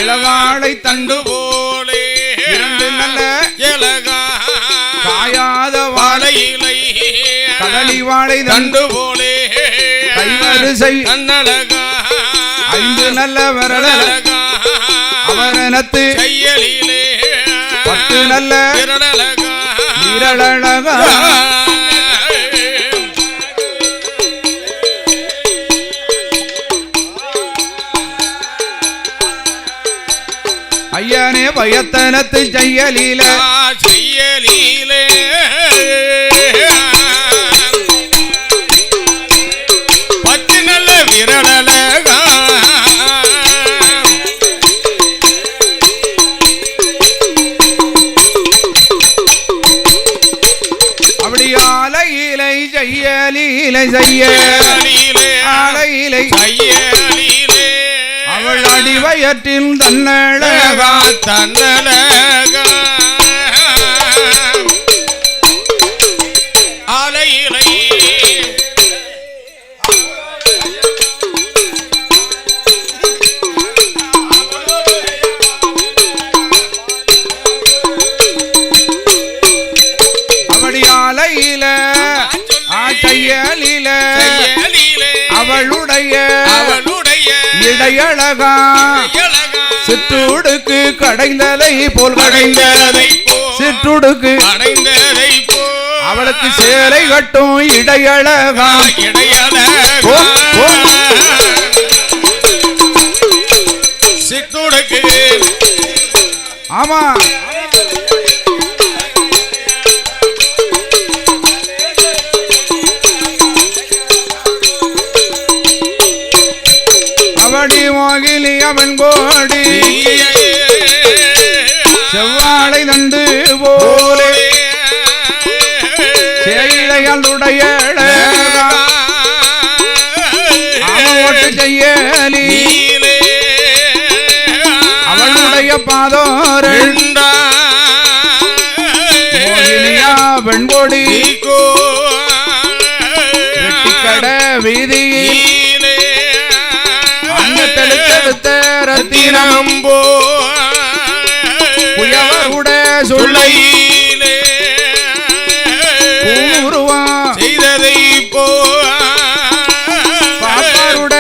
இளவாழை தண்டு போலே இரண்டு நல்ல இலகா காயாத வாழையிலை கடலி வாழை தண்டு போலே கைவரிசை அண்ணழகா 5 நல்ல விரலழகா அவனத்து 10 நல்ல விரலழகா ஐயனே பயத்தனத்து செய்யலீல செய்யலீலே பத்து நல்ல விரலழகா அப்படி ஆலையிலை செய்யலீலை செய்ய ஆலையிலை செய்யலீலே அவள் அடிவயற்றின் தன்னழகா தன்னழகா ஆலையிலை அப்படி ஆலையில கையலில அவளுடைய இடையழகா சிற்றுடுக்கு கடைந்ததை போல் கடைந்ததை சிற்றுடுக்கு அடைந்ததை அவளுக்கு சேலை கட்டும் இடையழகா சிற்றுடுக்கு ஆமா அவடி மோகிலி அவன் கோடி செவ்வாழை தண்டு போலே செயலைகளுடைய அவட்டு செய்யலி அவளுடைய பாதோரன் மோகினியா வெண்கொடி வெட்டிக்கட வீதியில் தெளித்தெடுத்த ரத்தினம் புயவருட சொல்லையிலே உருவா செய்ததை பாப்பாருட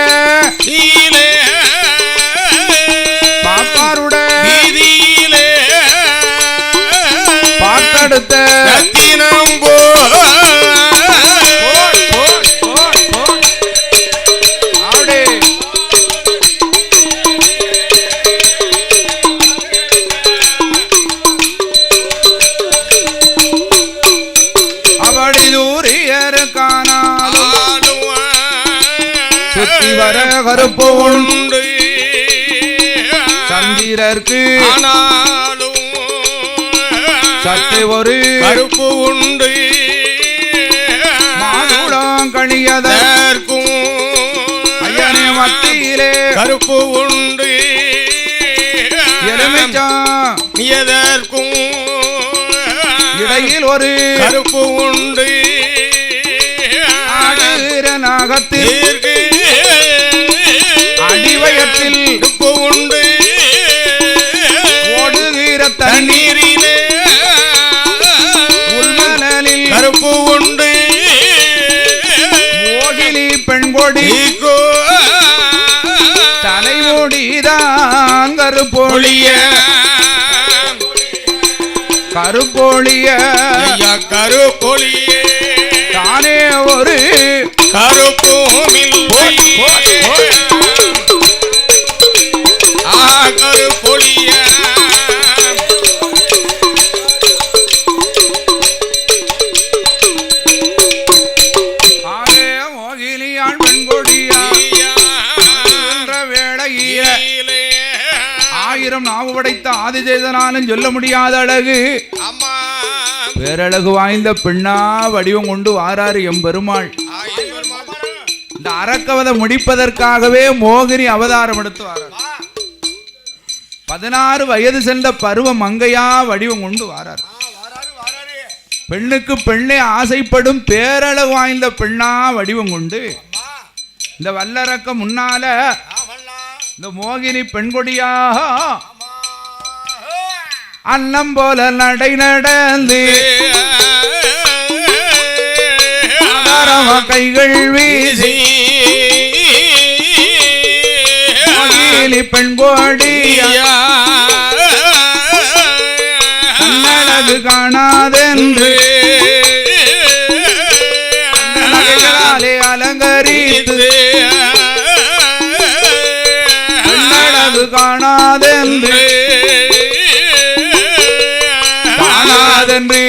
பாப்பாருட வீதியிலே பார்த்தெடுத்த ரத்தினம் வர கருப்பு உண்டு சந்திரர்க்கு ஆனாலும் சற்று ஒரு கருப்பு உண்டு மாதுளம் கணியதற்கும் ஐயனே மத்தியிலே கருப்பு உண்டு எலுமிச்சம் எதற்கும் இடையில் ஒரு கருப்பு உண்டு நாகத்திற்கு அடிவயத்தில் கருப்பு உண்டு ஓடுகிற தண்ணீரிலே உள்மணலில் கருப்பு உண்டு மோகிலி பெண்கொடி தலைமூடிதான் கருப்பொழிய கருப்பொழிய கருப்பொழிய தானே ஒரு கருப்புமில் கருப்பொழிய ஆரே மோகிலியான் பெண்கொடியா வேளையில 1000 நாவு படைத்த ஆதிசேதனாலும் சொல்ல முடியாத அழகு பேரழகு வாய்ந்த பெண்ணா வடிவம் கொண்டு வாராரு எம்பெருமாள். இந்த அரக்கவதை முடிப்பதற்காகவே மோகினி அவதாரம் எடுத்து வாரார். 16 வயது சென்ற பருவ மங்கையா வடிவம் கொண்டு வாரார். பெண்ணுக்கு பெண்ணே ஆசைப்படும் பேரழகு வாய்ந்த பெண்ணா வடிவம் கொண்டு இந்த வல்லரக்க முன்னால இந்த மோகினி பெண்கொடியாக அன்னம் போல நடை நடந்து கைகள் வீசி மோகினி பெண்கொடியா அழகு காணாதென்று நகைகளாலே அலங்கரித்து அழகு காணாதென்று என்று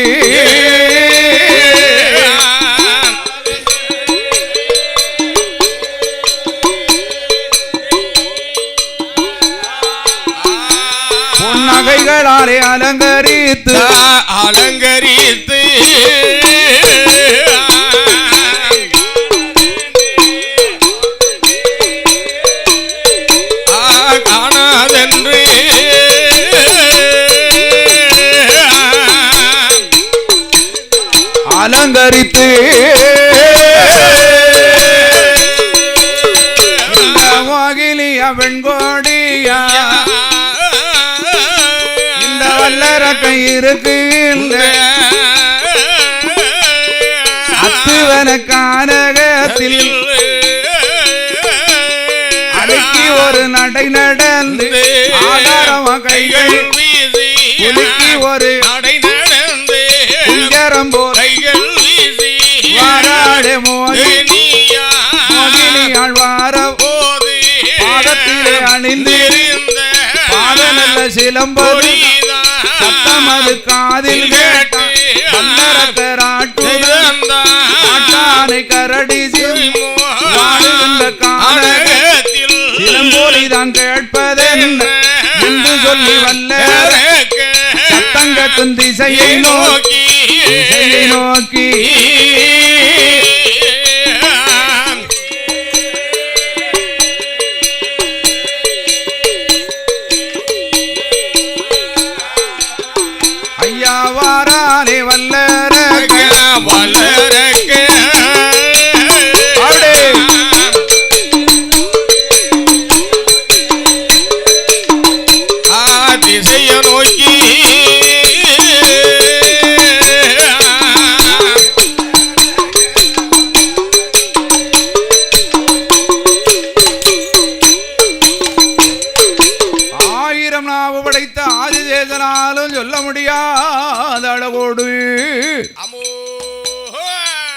பொன்னகைகளாலே அலங்கரித்து அலங்கரித்து காணாதென்று அலங்கரித்து மோகிலிய வெண்கோடியா இந்த வல்லரக்கை இருக்கு அத்துவன கானகத்தில் அடக்கி ஒரு நடை நடந்து ஆதாரமா கைகள் வீசி குலுக்கி ஒரு நடை நடந்து குஞ்சரம் போல் கைகள் வீசி வாராடே மோகினி மோகினியாள் வார போது பாதத்திலே அணிந்திருந்த பாத நல்ல சிலம்பது சத்தமது காதில் கேட்ட வல்லரக்கராட்டானை கரடி வாழுகின்ற கானகத்தில் சிலம்போலிதான் கேட்பதென்று என்று சொல்லி வல்லர சத்தங்கத்தும் திசையை நோக்கி ஐயா வாரானே வல்லரக்க வல்லரக்க அடே திசைய நோக்கி ஆயிரம் நாவு படைத்த ஆதிசேஷனாலும் சொல்ல முடியாத அளவோடு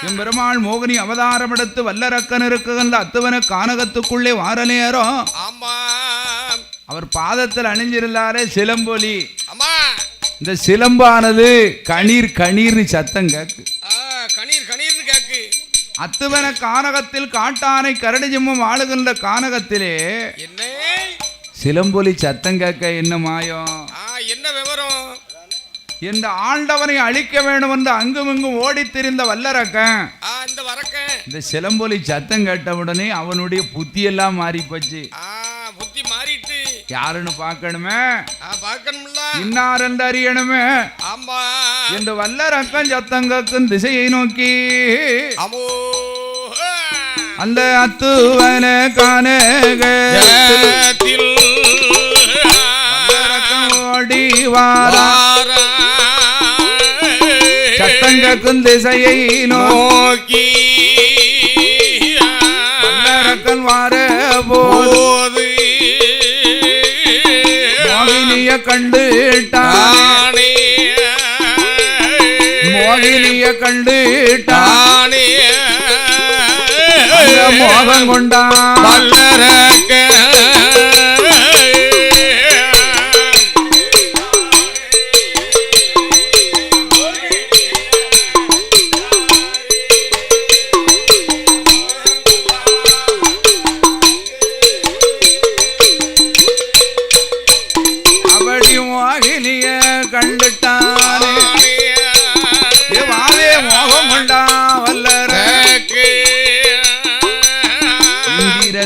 எம்பெருமாள் மோகினி அவதாரம் எடுத்து வல்லரக்கன் இருக்குகின்ற அத்துவன கானகத்துக்குள்ளே வார நேரம் அவர் பாதத்தில் அணிஞ்சிருந்தாரே சிலம்பொலி. இந்த சிலம்பானது கணீர் கணீர்னு சத்தம் கேக்கு. அத்துவன கானகத்தில் காட்டானை கரடி சிம்மம் ஆளுகின்ற கானகத்திலே சிலம்பொலி சத்தம் கேட்க என்ன மாயம், என்ன விவரம்? இந்த ஆண்டவனை அழிக்க வேண்டும் என்று அங்கும் இங்கும் ஓடி திரிந்த வல்லரக்கன் இந்த சிலம்பொலி சத்தம் கேட்டவுடனே அவனுடைய புத்தி எல்லாம் மாறி போச்சு. புத்தி மாறிட்டு யாருன்னு பார்க்கணுமே, பார்க்கணும்ல, இன்னார் என்று அறியணுமே. ஆமா, இந்த வல்லரக்கன் சத்தம் கேட்கும் திசையை நோக்கி அந்த அத்துவன கானகத்தில் ஓடி வாரா சத்தம் கேட்கும் திசையை நோக்கி வல்லரக்கன் வார போது மோகினிய கண்டுட்டானே, மோகினிய கண்டுட்டானே, மோகம் கொண்டான் வல்லரக்க அப்படி மோகினிய கண்டுட்டானே, வாவே மோகம் கொண்டா வல்லரக்க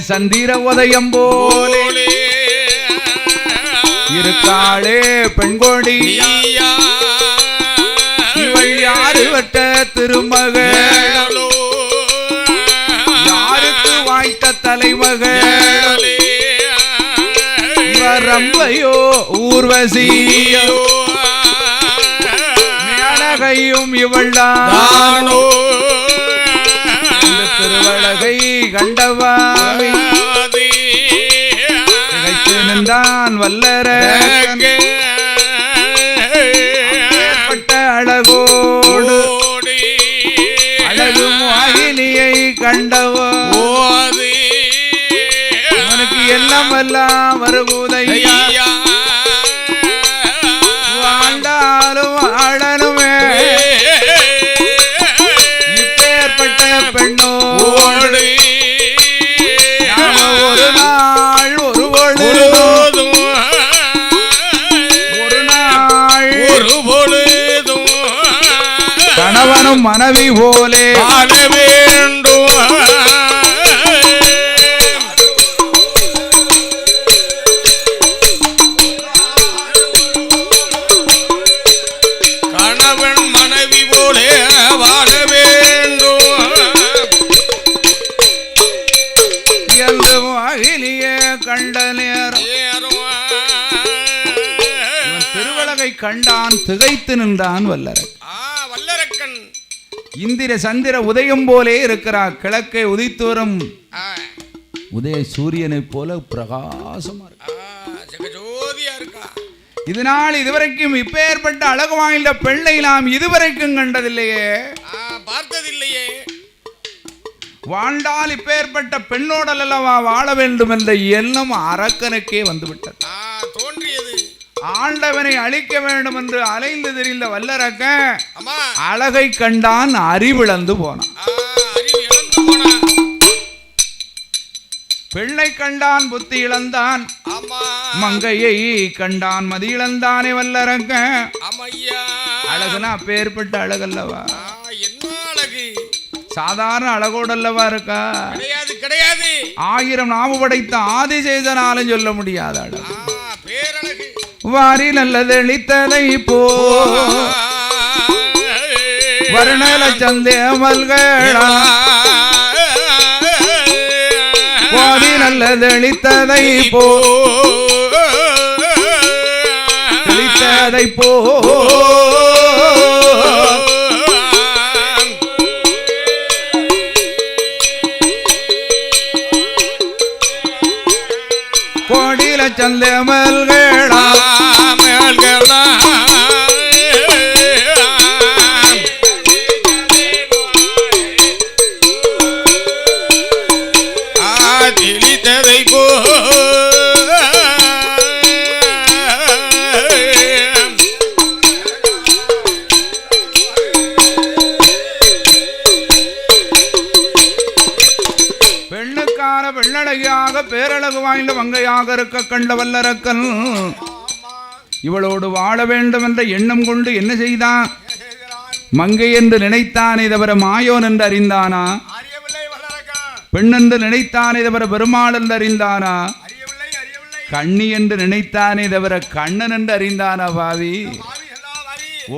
சந்திர உதயம் போலே இருக்காளே பெண்கொடி, இவள் யாரு வட்ட திருமகளோ, யாருக்கு வாய்த்த தலைமகள், ரம்பையோ ஊர்வசியோ மேனகையும் இவள் தானோ, திருவழகை கண்டவாவி திகைத்து நின்றான் வல்லரக்கன். பட்ட அழகோடு அழகு மோகினியை கண்டவோ அவனுக்கு எல்லாம் எல்லாம் வருகுதையா, வாழ்ந்தாலும் ஆளனுமே மனைவி போலே வாழ வேண்டும். கணவன் மனைவி போலே வாழ வேண்டும் என்று மகிழியே கண்ட நேரம் திருவழகை கண்டான், திகைத்து நின்றான் வல்லரக்கன். வல்லரக்கன் இந்திர சந்திர உதயம் போலே இருக்கிறார். கிழக்கே உதித்து வரும் உதய சூரியனை போல பிரகாசமா ஜோதியா இருக்கா. இதனால் இதுவரைக்கும் இப்பேற்பட்ட அழகு வாய்ந்த பெண்ணை நாம் இதுவரைக்கும் கண்டதில்லையே, பார்த்ததில்லையே. வாழ்ந்தால் இப்பேற்பட்ட பெண்ணோடல் அல்லவா வாழ வேண்டும் என்ற எண்ணம் அரக்கனுக்கே வந்துவிட்டது. தோன்றியது. ஆண்டவனை அழிக்க வேண்டும் என்று அலைந்து தெரிந்த வல்லரக்கன் அழகை கண்டான், அறிவிழந்து போனான். பெண்ணை கண்டான், புத்தி இழந்தான். மங்கையை கண்டான், மதி இழந்தானே வல்லரக்கன். அழகுனா அப்பேற்பட்ட அழகல்லவா, என்ன அழகு, சாதாரண அழகோடல்லவா இருக்கா? கிடையாது கிடையாது. 1000 நாவு படைத்த ஆதிசேஷனாலும் சொல்ல முடியாத அழகு. பேரழகு. வாரி நல்லதெளித்ததை போ வருணல சந்தேமல்களா, வாரி நல்லதெளித்ததை போ தெளித்ததை போ கோடில சந்தேமல்களா தெளித்ததை போ பெண்ணுக்கான பெண்ணழகியாக பேரழகு வாய்ந்த மங்கையாக இருக்க கண்ட வல்லரக்கன் இவளோடு வாழ வேண்டும் என்ற எண்ணம் கொண்டு என்ன செய்தான்? மங்கை என்று நினைத்தானே தவிர மாயோன் என்று அறிந்தானா? பெண் என்று நினைத்தானே தவிர பெருமாள் என்று அறிந்தானா? கண்ணி என்று நினைத்தானே தவிர கண்ணன் என்று அறிந்தானா? பாவி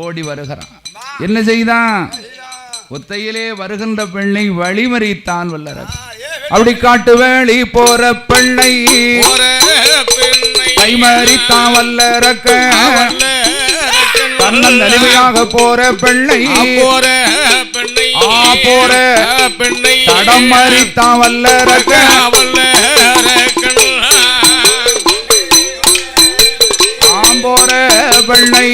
ஓடி வருகிறான். என்ன செய்தான்? ஒத்தையிலே வருகின்ற பெண்ணை வழிமறித்தான் வல்லரக்கன். அப்படி காட்டு வேளி போற பெண்ணை கைமறித்தான் வல்லரக்கன். தன்னன் அடிமையாக போற பெண்ணை போற பெண்ணை தடம் மறித்தான் வல்லரக்கன். போற பெண்ணை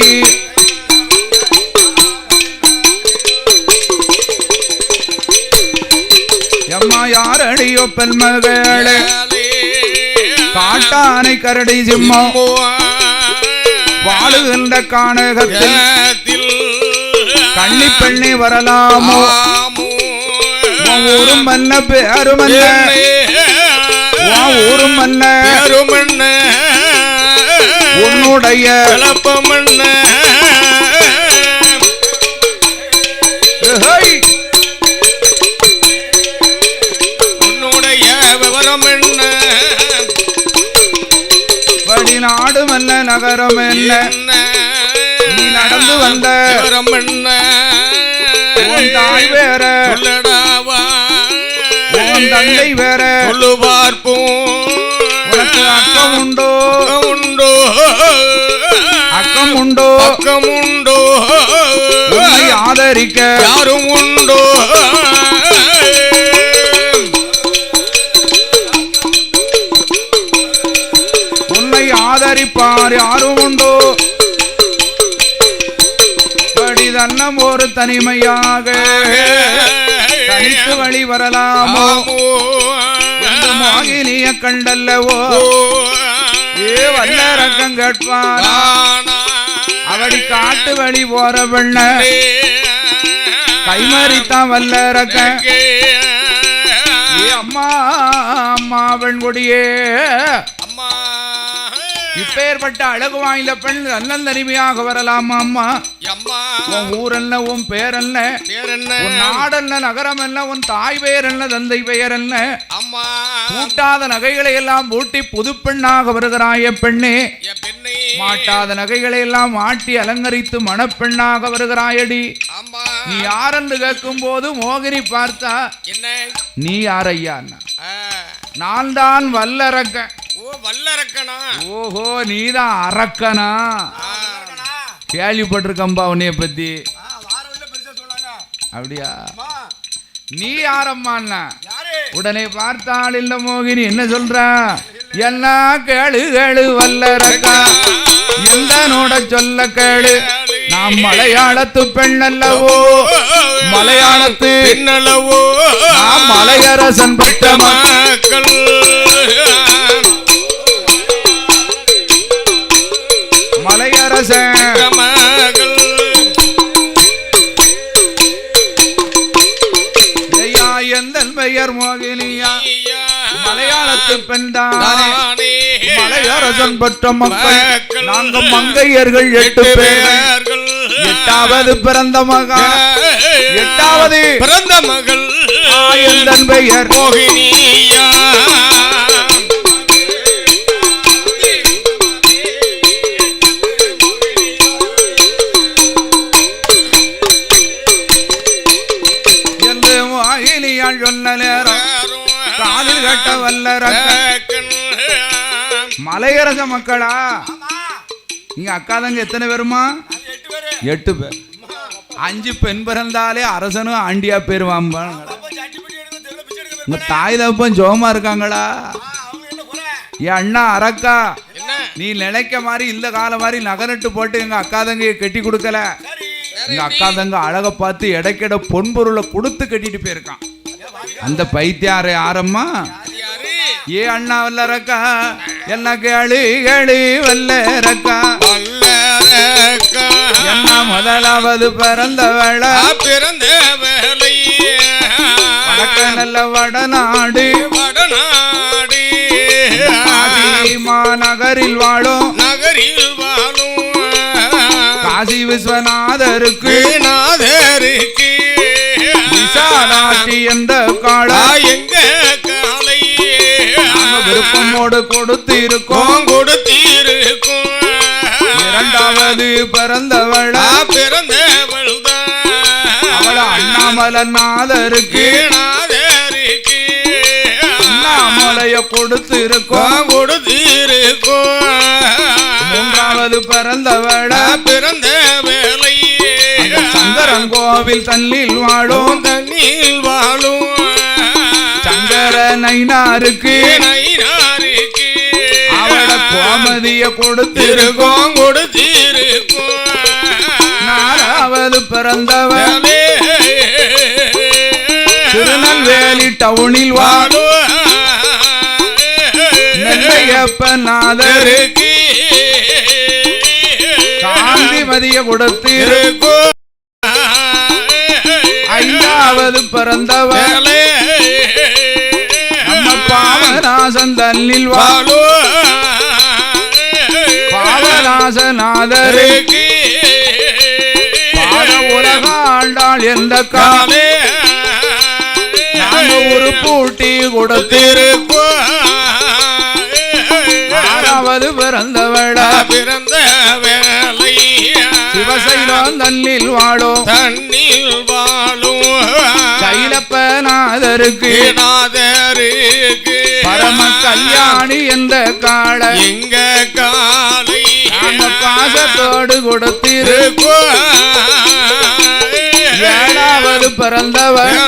எம்மா யாரடியோ பெண்மகளே, காட்டானை கரடி சிம்மம் வாழுகின்ற கானகத்தில் கண்ணி பெண்ணை வரலாமோ? ஊரும் மன்ன பேருமன்ன ஊரும் மன்ன உன்னுடைய கலப்பமன்ன உன்னுடைய விவரம் என்ன? வடிநாடும் அல்ல நகரம் என்ன? நீ நடந்து வந்த விவரம் என்ன? உன் தாய் வேற உன் தந்தை வேற சொல்லு பார்ப்போம். உனக்கு அக்கம் உண்டோ? உண்டோ அக்கம் உண்டோ? அக்கம் உண்டோ? உன்னை ஆதரிக்க யாரும் உண்டோ? உன்னை ஆதரிப்பார் யாரும் உண்டோ? படிதன்னம் ஒரு தனிமையாக தனித்து வழி வரலாமோ? மோகினிய கண்டல்லவோ ஏ வல்லரக்கன் கேட்பானா? அவடி காட்டு வழி போற பெண்ண கைமறித்தான் வல்லரக்கன். அம்மா அம்மா பெண்கொடியே இப்பேற்பட்ட அழகு வாய்ந்த பெண் நல்ல தனிமையாக வரலாமா அம்மா? அம்மா உன் ஊர் என்ன, உன் பேர் என்ன, பேர் என்ன, உன் நாடு என்ன, நகரம் என்ன, உன் தாய் பெயர் என்ன, தந்தை பெயர் என்ன? அம்மா பூட்டாத நகைகளை எல்லாம் பூட்டி புது பெண்ணாக வருகிறாய பெண்ணே. பெண்ணே மாட்டாத நகைகளை எல்லாம் மாட்டி அலங்கரித்து மணப்பெண்ணாக வருகிறாயடி. அம்மா நீ யார் என்று கேட்கும் போது மோகினி பார்த்தா, என்ன நீ யார் ஐயா? நான் தான் வல்லரக்க. ஓ வல்லரக்கனா? ஓஹோ, நீதான் அரக்கனா? கேள்விப்பட்டிருக்கம்பா உன்னைய பத்தி. அப்படியா? நீ யாரம்மா? உடனே பார்த்தாள் இல்ல மோகினி என்ன சொல்ற? என்ன கேளு கேளு வல்லரக்கா, எந்த நோட சொல்ல கேளு. நாம் மலையாளத்து பெண் அல்லவோ, மலையாளத்து பெண்ணல்லவோ, நாம் மலையரசன் பெற்ற மக்கள். மலையரசன் எந்த பெயர் மோகினியா, மலையாளத்து பெண்தானே, மலையரசன் பெற்ற மக்கள். நாங்கள் மங்கையர்கள் 8 பேர். 8வது பிறந்த மகன், 8வது பிறந்த மகள் எந்த பெயர் மோகினியா. என்று மோகினியால் சொன்ன நேரம் காதில் கட்ட வல்லரக்கன். மலையரச மக்களா? இங்க அக்கா தங்க எத்தனை பேருமா? 8 பேர். 5 பெண் பிறந்தாலே அரசனும் ஆண்டியா பேருவாம்பா. உங்க தாய் தப்பன் ஜோமா இருக்காங்களா? என் அண்ணா அரக்கா, நீ நினைக்க மாதிரி இந்த காலம் மாதிரி நகரட்டு போட்டு எங்க அக்கா தங்கையை கட்டி கொடுக்கல. எங்க அக்கா தங்க அழக பார்த்து இடைக்கிட பொன்பொருளை கொடுத்து கட்டிட்டு போயிருக்கான். அந்த பைத்தியார யாரம்மா? ஏ அண்ணா வல்லரக்கா, என்ன கேளு கேளு வல்லரக்கா, என்ன முதலாவது பிறந்த வேளை, பிறந்த வேலை வடக்க நல்ல வடநாடு, வடநாடு மாநகரில் வாழும், நகரில் வாழும் காசி விஸ்வநாதருக்கு நாதருக்கு விசாலாட்சி என்ற காளா எங்க காலை விருப்பமோடு கொடுத்து இருக்கோம். கொடுத்திருக்கும் 2வது பிறந்தவள, பிறந்தவள் அவள அண்ணாமலநாதருக்கு நாதருக்கு அண்ணாமலைய கொடுத்து இருக்கோம். கொடுத்திருக்கும் 3வது பிறந்தவள, பிறந்த வேலை சங்கரங்கோவில் தன்னில் வாழும், தண்ணில் வாழும் சங்கர நைனாருக்கு அவள கோமதிய கொடுத்திருக்கோம். கொடுத்திருக்கும் 4வது பிறந்தவள் திருநெல்வேலி டவுனில் வாழும் நெல்லையப்பநாதருக்கு காந்திமதிய கொடுத்திருக்கும். 5வது பிறந்தவள் நம்ம பாவநாசன் தன்னில் வாழும் பாவநாசநாதருக்கு பாத உலகாண்டாள் எந்த காலே நாம ஒரு பூட்டி கொடுத்திருக்கும். 6வது பிறந்தவள பிறந்த வேலை சிவசைலம் தன்னில் வாழும், தண்ணில் வாழும் கைலப்பநாதருக்கு நாதருக்கு பரம கல்யாணி என்ற காள எங்க காலை நாம பாசத்தோடு கொடுத்திருக்கும். 7வது பிறந்தவர்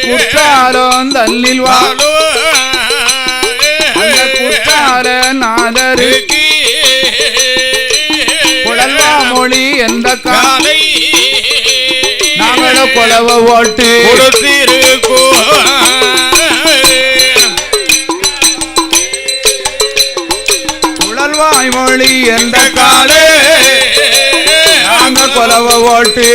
குற்றாலம் தன்னில் வாழும் அந்த குற்றால நாதருக்கு குழல்வா மொழி என்ற காலை நாங்கள கொலவ ஓட்டு கொடுத்திருக்கும். குழல்வாய் மொழி என்ற காலே நாங்க கொலவ ஓட்டு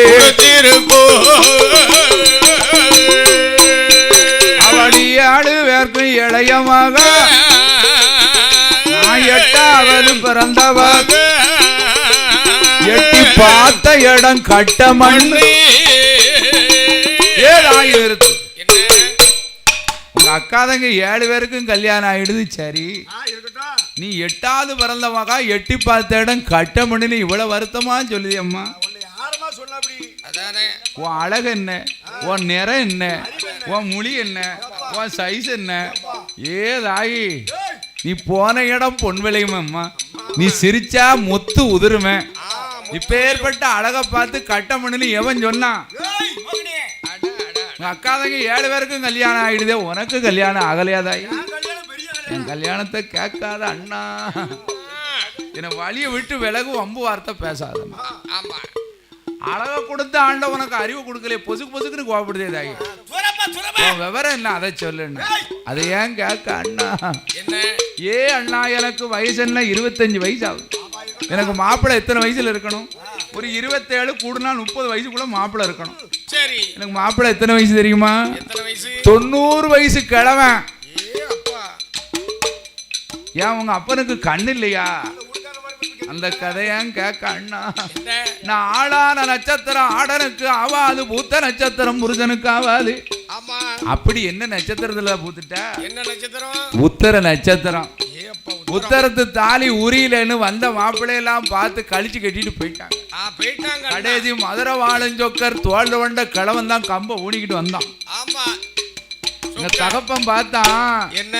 அவளி 7 பேருக்கு இளைய மக நான் 8வது பிறந்தவன் எட்டி பார்த்த இடம் கட்ட மண்ணு ஏதாயிருக்கு. உங்க அக்காதங்க 7 பேருக்கும் கல்யாணம் ஆயிடுது. சரி, நீ 8வது பிறந்த மகா எட்டி பார்த்த இடம் கட்ட மண்ணு இவ்வளவு வருத்தமா சொல்லுது அம்மா. உன் அழகு என்ன, உன் நிறம் என்ன, உன் மொழி என்ன, உன் சைஸ் என்ன? ஏதாயி நீ போன இடம் பொன் விளையும் அம்மா. நீ சிரிச்சா முத்து உதிருமே. இப்ப ஏற்பட்ட அழகை பார்த்து கட்ட மண்ணுன்னு எவன் சொன்னான்? அக்காதங்க 7 பேருக்கும் கல்யாணம் ஆயிடுதே, உனக்கு கல்யாணம் ஆகலையாதாயி? என் கல்யாணத்தை கேட்காத அண்ணா, என்னை வழியை விட்டு விலகு, வம்பு வார்த்தை பேசாத. அழகை கொடுத்த ஆண்ட உனக்கு அறிவு கொடுக்கல, பொசுக்கு பொசுக்குன்னு கோபப்படுதே தாயி. விவரம் என்ன அதை சொல்லுண்ணா. அதை ஏன் கேட்க அண்ணா? ஏ அண்ணா, எனக்கு வயசு என்ன 25 வயசு ஆகுது. எனக்கு மாப்பிள்ளை எத்தனை வயசுல இருக்கணும்? ஒரு 27 கூடுனா 30 வயசுக்குள்ள மாப்பிள்ளை இருக்கணும். எனக்கு மாப்பிள்ளை எத்தனை வயசு தெரியுமா? 90 வயசு கிழவன். ஏன் உங்க அப்பனுக்கு கண்ணு இல்லையா? அந்த கதையான் கேட்க அண்ணா. நான் ஆளான நட்சத்திரம் ஆடனுக்கு ஆவாது, பூத்த நட்சத்திரம் புருஷனுக்கு ஆவாது. அப்படி என்ன நட்சத்திரத்துல பூத்துட்ட? என்ன நட்சத்திரம்? உத்தர நட்சத்திரம். உத்தரத்து தாலி உரியலன்னு வந்த மாப்பிள்ளையெல்லாம் பார்த்து கழிச்சு கட்டிட்டு போயிட்டாங்க. கடைசி மதுரை வாழஞ்சொக்கர் தோல்ல வண்ட கிழவன் தான் கம்ப ஊனிக்கிட்டு வந்தான். இந்த தகப்பன் பார்த்தான், என்ன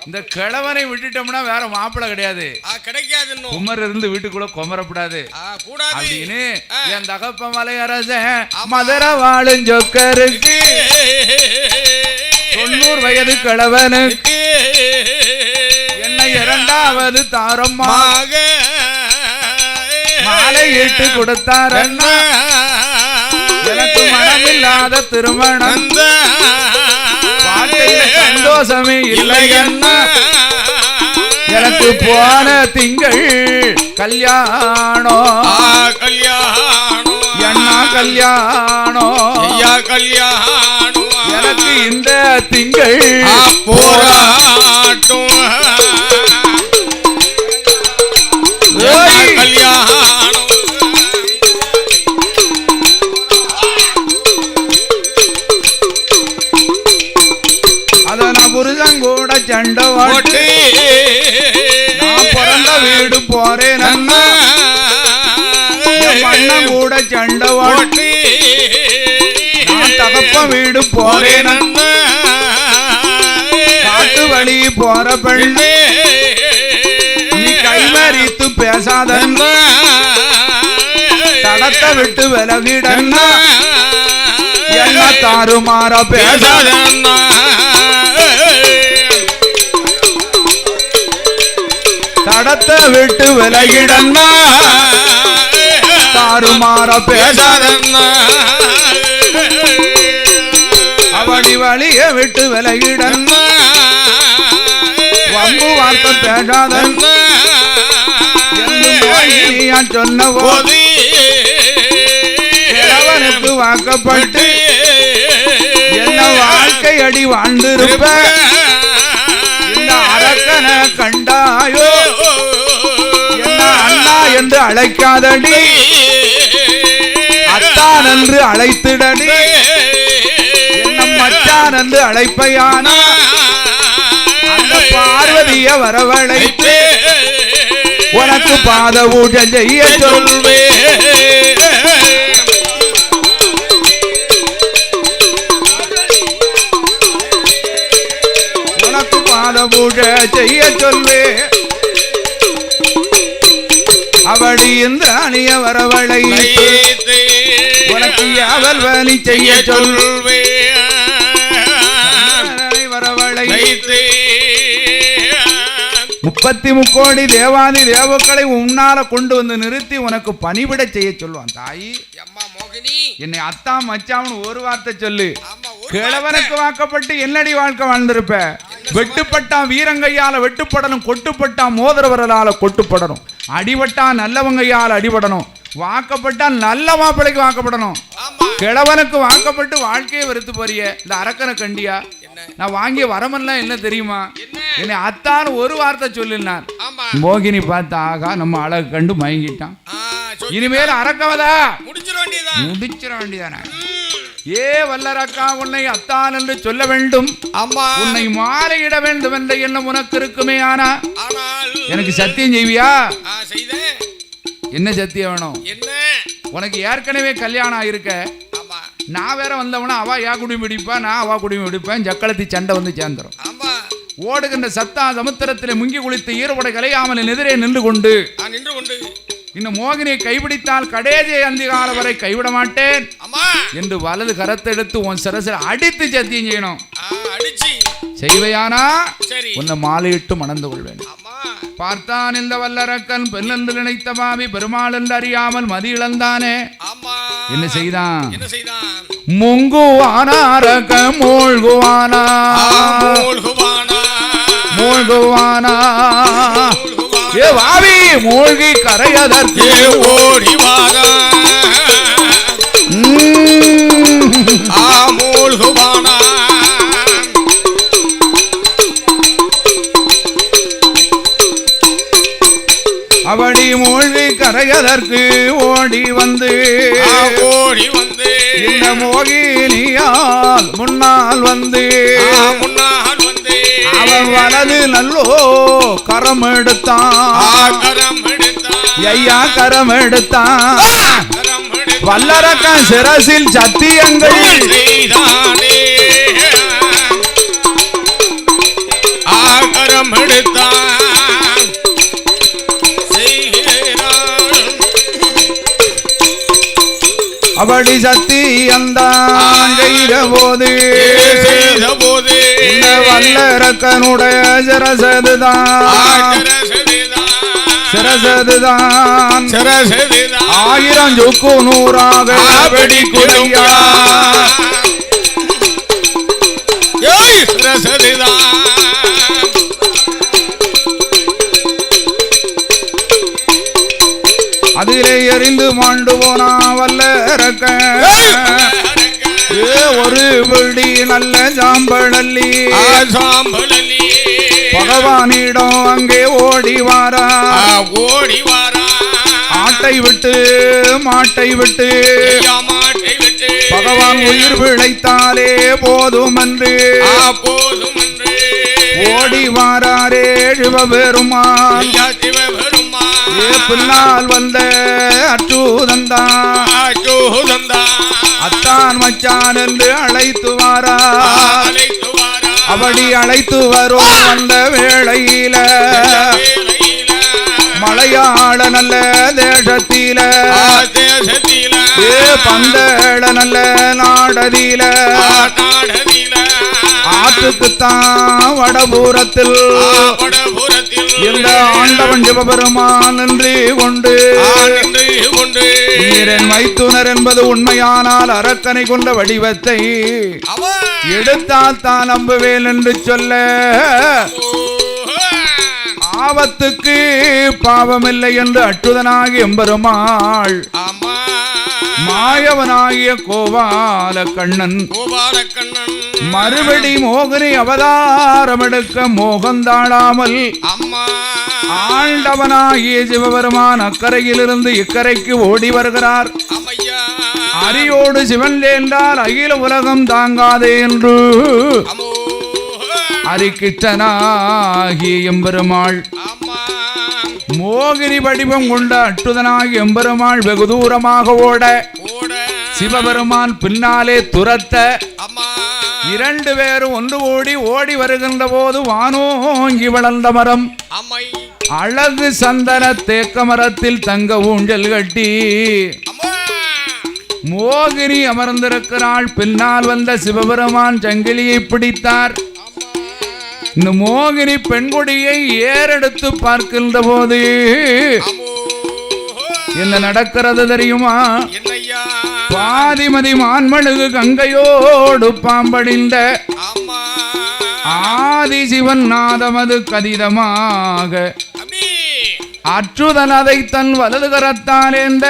இந்த கிழவனை விட்டுட்டோம்னா வேற மாப்பிள்ளை கிடையாது, கிடைக்காது. குமர் இருந்து வீட்டுக்குள்ள குமரப்படாது அப்படின்னு என் தகப்பன் மலையரச மதுரை வாழஞ்சொக்கருக்கு 90 வயது கிழவனுக்கு என்னை 2வது தாரமாக மாலை இட்டு கொடுத்தார். எனக்கு மனமில்லாத திருமணம், சந்தோஷமே இல்லை அண்ணா. எனக்கு போன திங்கள் கல்யாணம், என்ன கல்யாணம், எனக்கு இந்த திங்கள் போராட்டம் கல்யாணம். புருஷங்கூட சண்டை ஓட்டு நான் பிறந்த வீடு போறேன் அண்ணா. அண்ணன் கூட சண்டை ஓட்டு நான் தகப்ப வீடு போறேன் அண்ணா. காட்டு வழி போற பெண்ணே நீ கைமறித்து பேசாதன்னா, தடத்தை விட்டு விலகிடன்னா, என்ன தாறுமாற பேசாதன்னா. தடத்தை விட்டு விலகிடன்னா, தாறுமாற பேசாதன்னா. அவளி வழிய விட்டு விலகிடன்னா, வம்பு வார்த்தை பேசாதன்னா. என்று சொன்ன போது கிழவனுக்கு வாக்கப்பட்டு என்ன வாழ்க்கை அடி வாழ்ந்திருப்ப. இந்த அரக்கனை கண்டாயோ என்ன அண்ணா என்று அழைக்காதடி, அத்தான் என்று அழைத்திடடி. என்ன மச்சான் என்று அழைப்பையானா அந்த பார்வதிய வரவழைத்து உனக்கு பாத பூஜை செய்ய சொல்வே. உனக்கு பாத பூஜை செய்ய சொல்வே. அவடி இந்த அணிய வரவழை உனக்கு யாவல் வலி செய்ய சொல்வே. வரவழை 33 கோடி தேவாதி தேவக்களை உன்னால கொண்டு வந்து நிறுத்தி உனக்கு பணிவிட செய்ய சொல்லுவான். தாயி என்னை அத்தா மச்சான்னு ஒரு வார்த்தை சொல்லு. கிழவனுக்கு வாக்கப்பட்டு என்னடி வாழ்க்கை வாழ்ந்திருப்ப. வெட்டுப்பட்டான் வீரங்கையால வெட்டுப்படணும், கொட்டுப்பட்டான் மோதிரவரலால கொட்டுப்படணும், அடிபட்டான் நல்லவங்கையால் அடிபடணும், வாக்கப்பட்டா நல்ல மாப்பிளைக்கு வாக்கப்படணும். கிழவனுக்கு வாக்கப்பட்டு வாழ்க்கையை வெறுத்து போறிய இந்த அரக்கனை கண்டியா? நான் வாங்கிய வரமெல்லாம் என்ன தெரியுமா? என்னை அத்தான்னு ஒரு வார்த்தை சொல்லினார். மோகினி பார்த்து ஆகா நம்ம அழகு கண்டு மயங்கிட்டான். இனிமேல் அரக்கவதா முடிச்சிட வேண்டியதானே. ஏ வல்லரக்கா, உன்னை அத்தான் என்று சொல்ல வேண்டும், உன்னை மாலையிட வேண்டும் என்ற எண்ணம் உனக்கு இருக்குமே. ஆனா எனக்கு சத்தியம் செய்வியா? என்ன சத்தியம் வேணும்? உனக்கு ஏற்கனவே கல்யாணம் ஆயிருக்க, நான் வேற வந்தவனா அவ யா குடியும் பிடிப்பேன், நான் அவ குடியும் பிடிப்பேன், ஜக்களத்தி சண்டை வந்து சேர்ந்துரும். ஓடுகின்ற சத்தா சமுத்திரத்தில் முங்கி குளித்து ஈரப்படை கலையாமல் எதிரே நின்று கொண்டு இன்னும் மோகினியை கைப்பிடித்தால் கடைசி அந்திகால வரை கைவிட மாட்டேன் என்று வலது கரத்தை எடுத்து உன் சிரசில் அடித்து சத்தியம் செய்யணும். செய்வையானா உன்னை மாலையிட்டு மணந்து கொள்வேன். பார்த்தான் இந்த வல்லரக்கன் பெண் என்று நினைத்த பாவி பெருமாள் என்று அறியாமல் மதி இழந்தானே. என்ன செய்தான்? முங்குவானா ரக்க மூழ்குவானா மூழ்குவானா ஏ வாவி மூழ்கி கரையதற்கு ஓடிவானா மூழ்குவானா அவடி மூழ்கி கரையதற்கு ஓடி வந்து இந்த மோகினியால் முன்னால் வந்து அவன் வலது நல்லோ கரம் எடுத்தான், ஐயா கரம் எடுத்தான். வல்லரக்கன் சிரசில் சத்தியங்கள் கரம் எடுத்தான். அவடி சத்தி அந்த போது இந்த வல்லரக்கனுடைய சிரசதுதான் 1000 ஜொக்கு 100ஆக வெடிக்குதையா. அதிலே எரிந்து மாண்டு போனா வல்லரக்க ஒரு பிடி நல்ல சாம்பளல்லி பகவானிடம் அங்கே ஓடி வாரா. ஆட்டை விட்டு மாட்டை விட்டு பகவான் உயிர் பிழைத்தாலே போதும் என்று ஓடி வாராரே சிவபெருமான். பின்னால் வந்த அச்சூதந்தான் அத்தான் மச்சான் என்று அழைத்து வாரா. அப்படி அழைத்து வரும் அந்த வேளையில மலையாள நல்ல தேசத்தில பந்தள நல்ல நாடதில ஆற்றுக்குத்தான் வடபூரத்தில் இந்த ஆண்டவன் சிவபெருமான் நின்று கொண்டு நீரன் மைத்துனர் என்பது உண்மையானால் அரக்கனை கொண்ட வடிவத்தை எடுத்தால் தான் நம்புவேன் என்று சொல்ல ஆபத்துக்கு பாவமில்லை என்று அச்சுதனாகி எம்பெருமாள் மாயவனாகிய கோபால கண்ணன் மறுபடி மோகினி அவதாரம் எடுக்க மோகந்தாழாமல் ஆண்டவனாகிய சிவபெருமான் அக்கரையிலிருந்து இக்கரைக்கு ஓடி வருகிறார். அரியோடு சிவன் என்றால் அகில உலகம் தாங்காதே என்று அரிக்கிட்டனாகிய எம்பெருமாள் மோகினி வடிவம் கொண்ட அட்டுதனாகிய எம்பெருமாள் வெகு தூரமாக ஓட சிவபெருமான் பின்னாலே துரத்த 2 பேரும் ஒன்று கூடி ஓடி வருகின்ற போது வானோங்கி வளர்ந்த மரம் அழகு சந்தன தேக்க மரத்தில் தங்க ஊஞ்சல் கட்டி மோகினி அமர்ந்திருக்கிறாள். பின்னால் வந்த சிவபெருமான் சங்கிலியை பிடித்தார். இந்த மோகினி பெண்கொடியை ஏறெடுத்து பார்க்கின்ற போது என்ன நடக்கிறது தெரியுமா? பாதிமதி மான்மழுகு கங்கையோடு பாம்படிந்த ஆதி சிவன் நாதமது கதிதமாக அச்சுதன் அதை தன் வலது கரத்தாலேந்த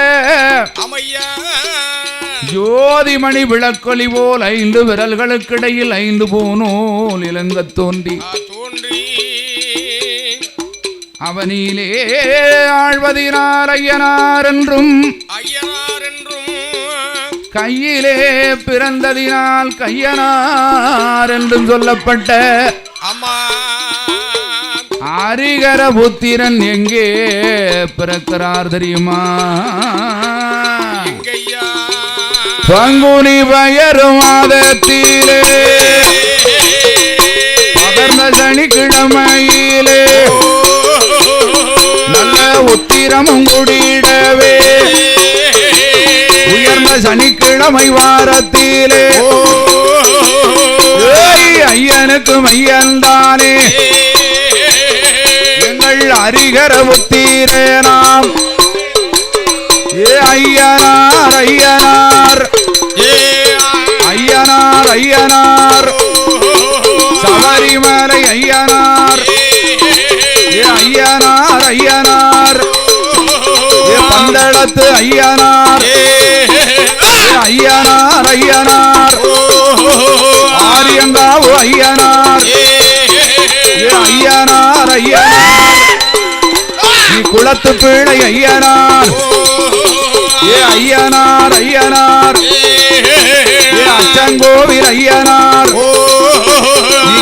ஜோதிமணி விளக்கொலி போல் 5 விரல்களுக்கிடையில் 5 பூநூல் இலங்க தோன்றி அவனிலே ஆழ்வதினார் ஐயனார் என்றும் கையிலே பிறந்ததினால் கையனார் என்றும் சொல்லப்பட்ட ஹரிகர புத்திரன் எங்கே பிறக்கிறார் தெரியுமா? பங்குனி பயறு மாதத்திலே பகர்ந்த சனிக்கிழமையிலே நல்ல உத்திரமும் கூடிடவே உயர்ந்த சனிக்கிழமை வாரத்திலே ஐயனுக்கு மையந்தானே எங்கள் ஹரிகர புத்திரே நாம் ஐயனார் ஐயனார் ஐயனார் ஐயனார் சபரிமலை ஐயனார் ஐயனார் ஐயனார் பந்தளத்து ஐயனார் ஐயனார் ஐயனார் ஆரியங்காவு ஐயனார் ஐயனார் ஐயனார் குளத்து பிள்ளை ஐயனார் ஐயனார் ஐயனார் அச்சங்கோவில் ஐயனார்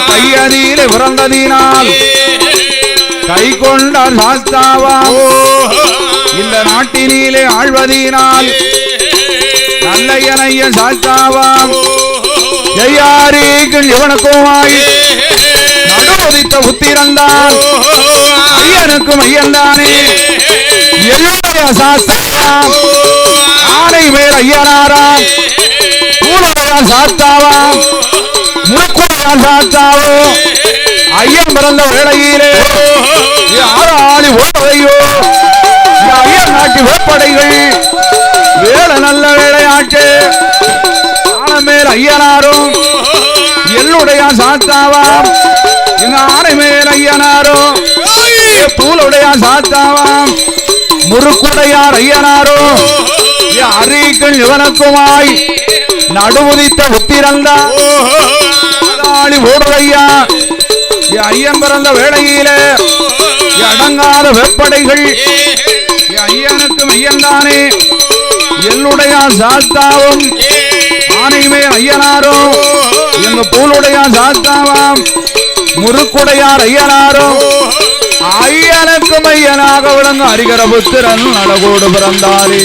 கையதியிலே பிறந்ததினால் கை கொண்டார் சாஸ்தாவா இந்த நாட்டினிலே ஆழ்வதினால் நல்லையனைய சாஸ்தாவாம் ஜெயாரிக்கு இவனுக்குமாய் நடுவதித்த புத்திரந்தான் ஐயனுக்கும் ஐயன்தானே என்னுடைய சாஸ்தாவாம் ஆனை மேல் ஐயனாராம் பூலோடையான் சாஸ்தாவாம் முறுக்குடையான் சாஸ்தாவோ ஐயன் பிறந்த வேளையிலே ஆறாளி ஓடையோ ஐயன் நாட்டு வேப்படைகள் வேலை நல்ல வேலையாட்டு ஆனமேல் ஐயனாரும் என்னுடைய சாஸ்தாவாம் எங்க ஆனை மேல் ஐயனாரும் பூலுடைய சாஸ்தாவாம் முறுக்குடையார் ஐயனாரும் அரிகள் இவனுக்குமாய் நடுவுதித்த உத்திரந்தா ஓடுவையா ஐயன் பிறந்த வேளையிலே அடங்காத வெப்படைகள் ஐயனுக்கும் ஐயன்தானே என்னுடைய சாஸ்தாவும் ஆனைமே ஐயனாரும் எங்க பூலுடைய சாஸ்தாவாம் முறுக்குடையார் ஐயனாரும் ஐயனுக்கும் ஐயனாக விளங்க ஹரிகர புத்திரன் அழகோடு பிறந்தாரே.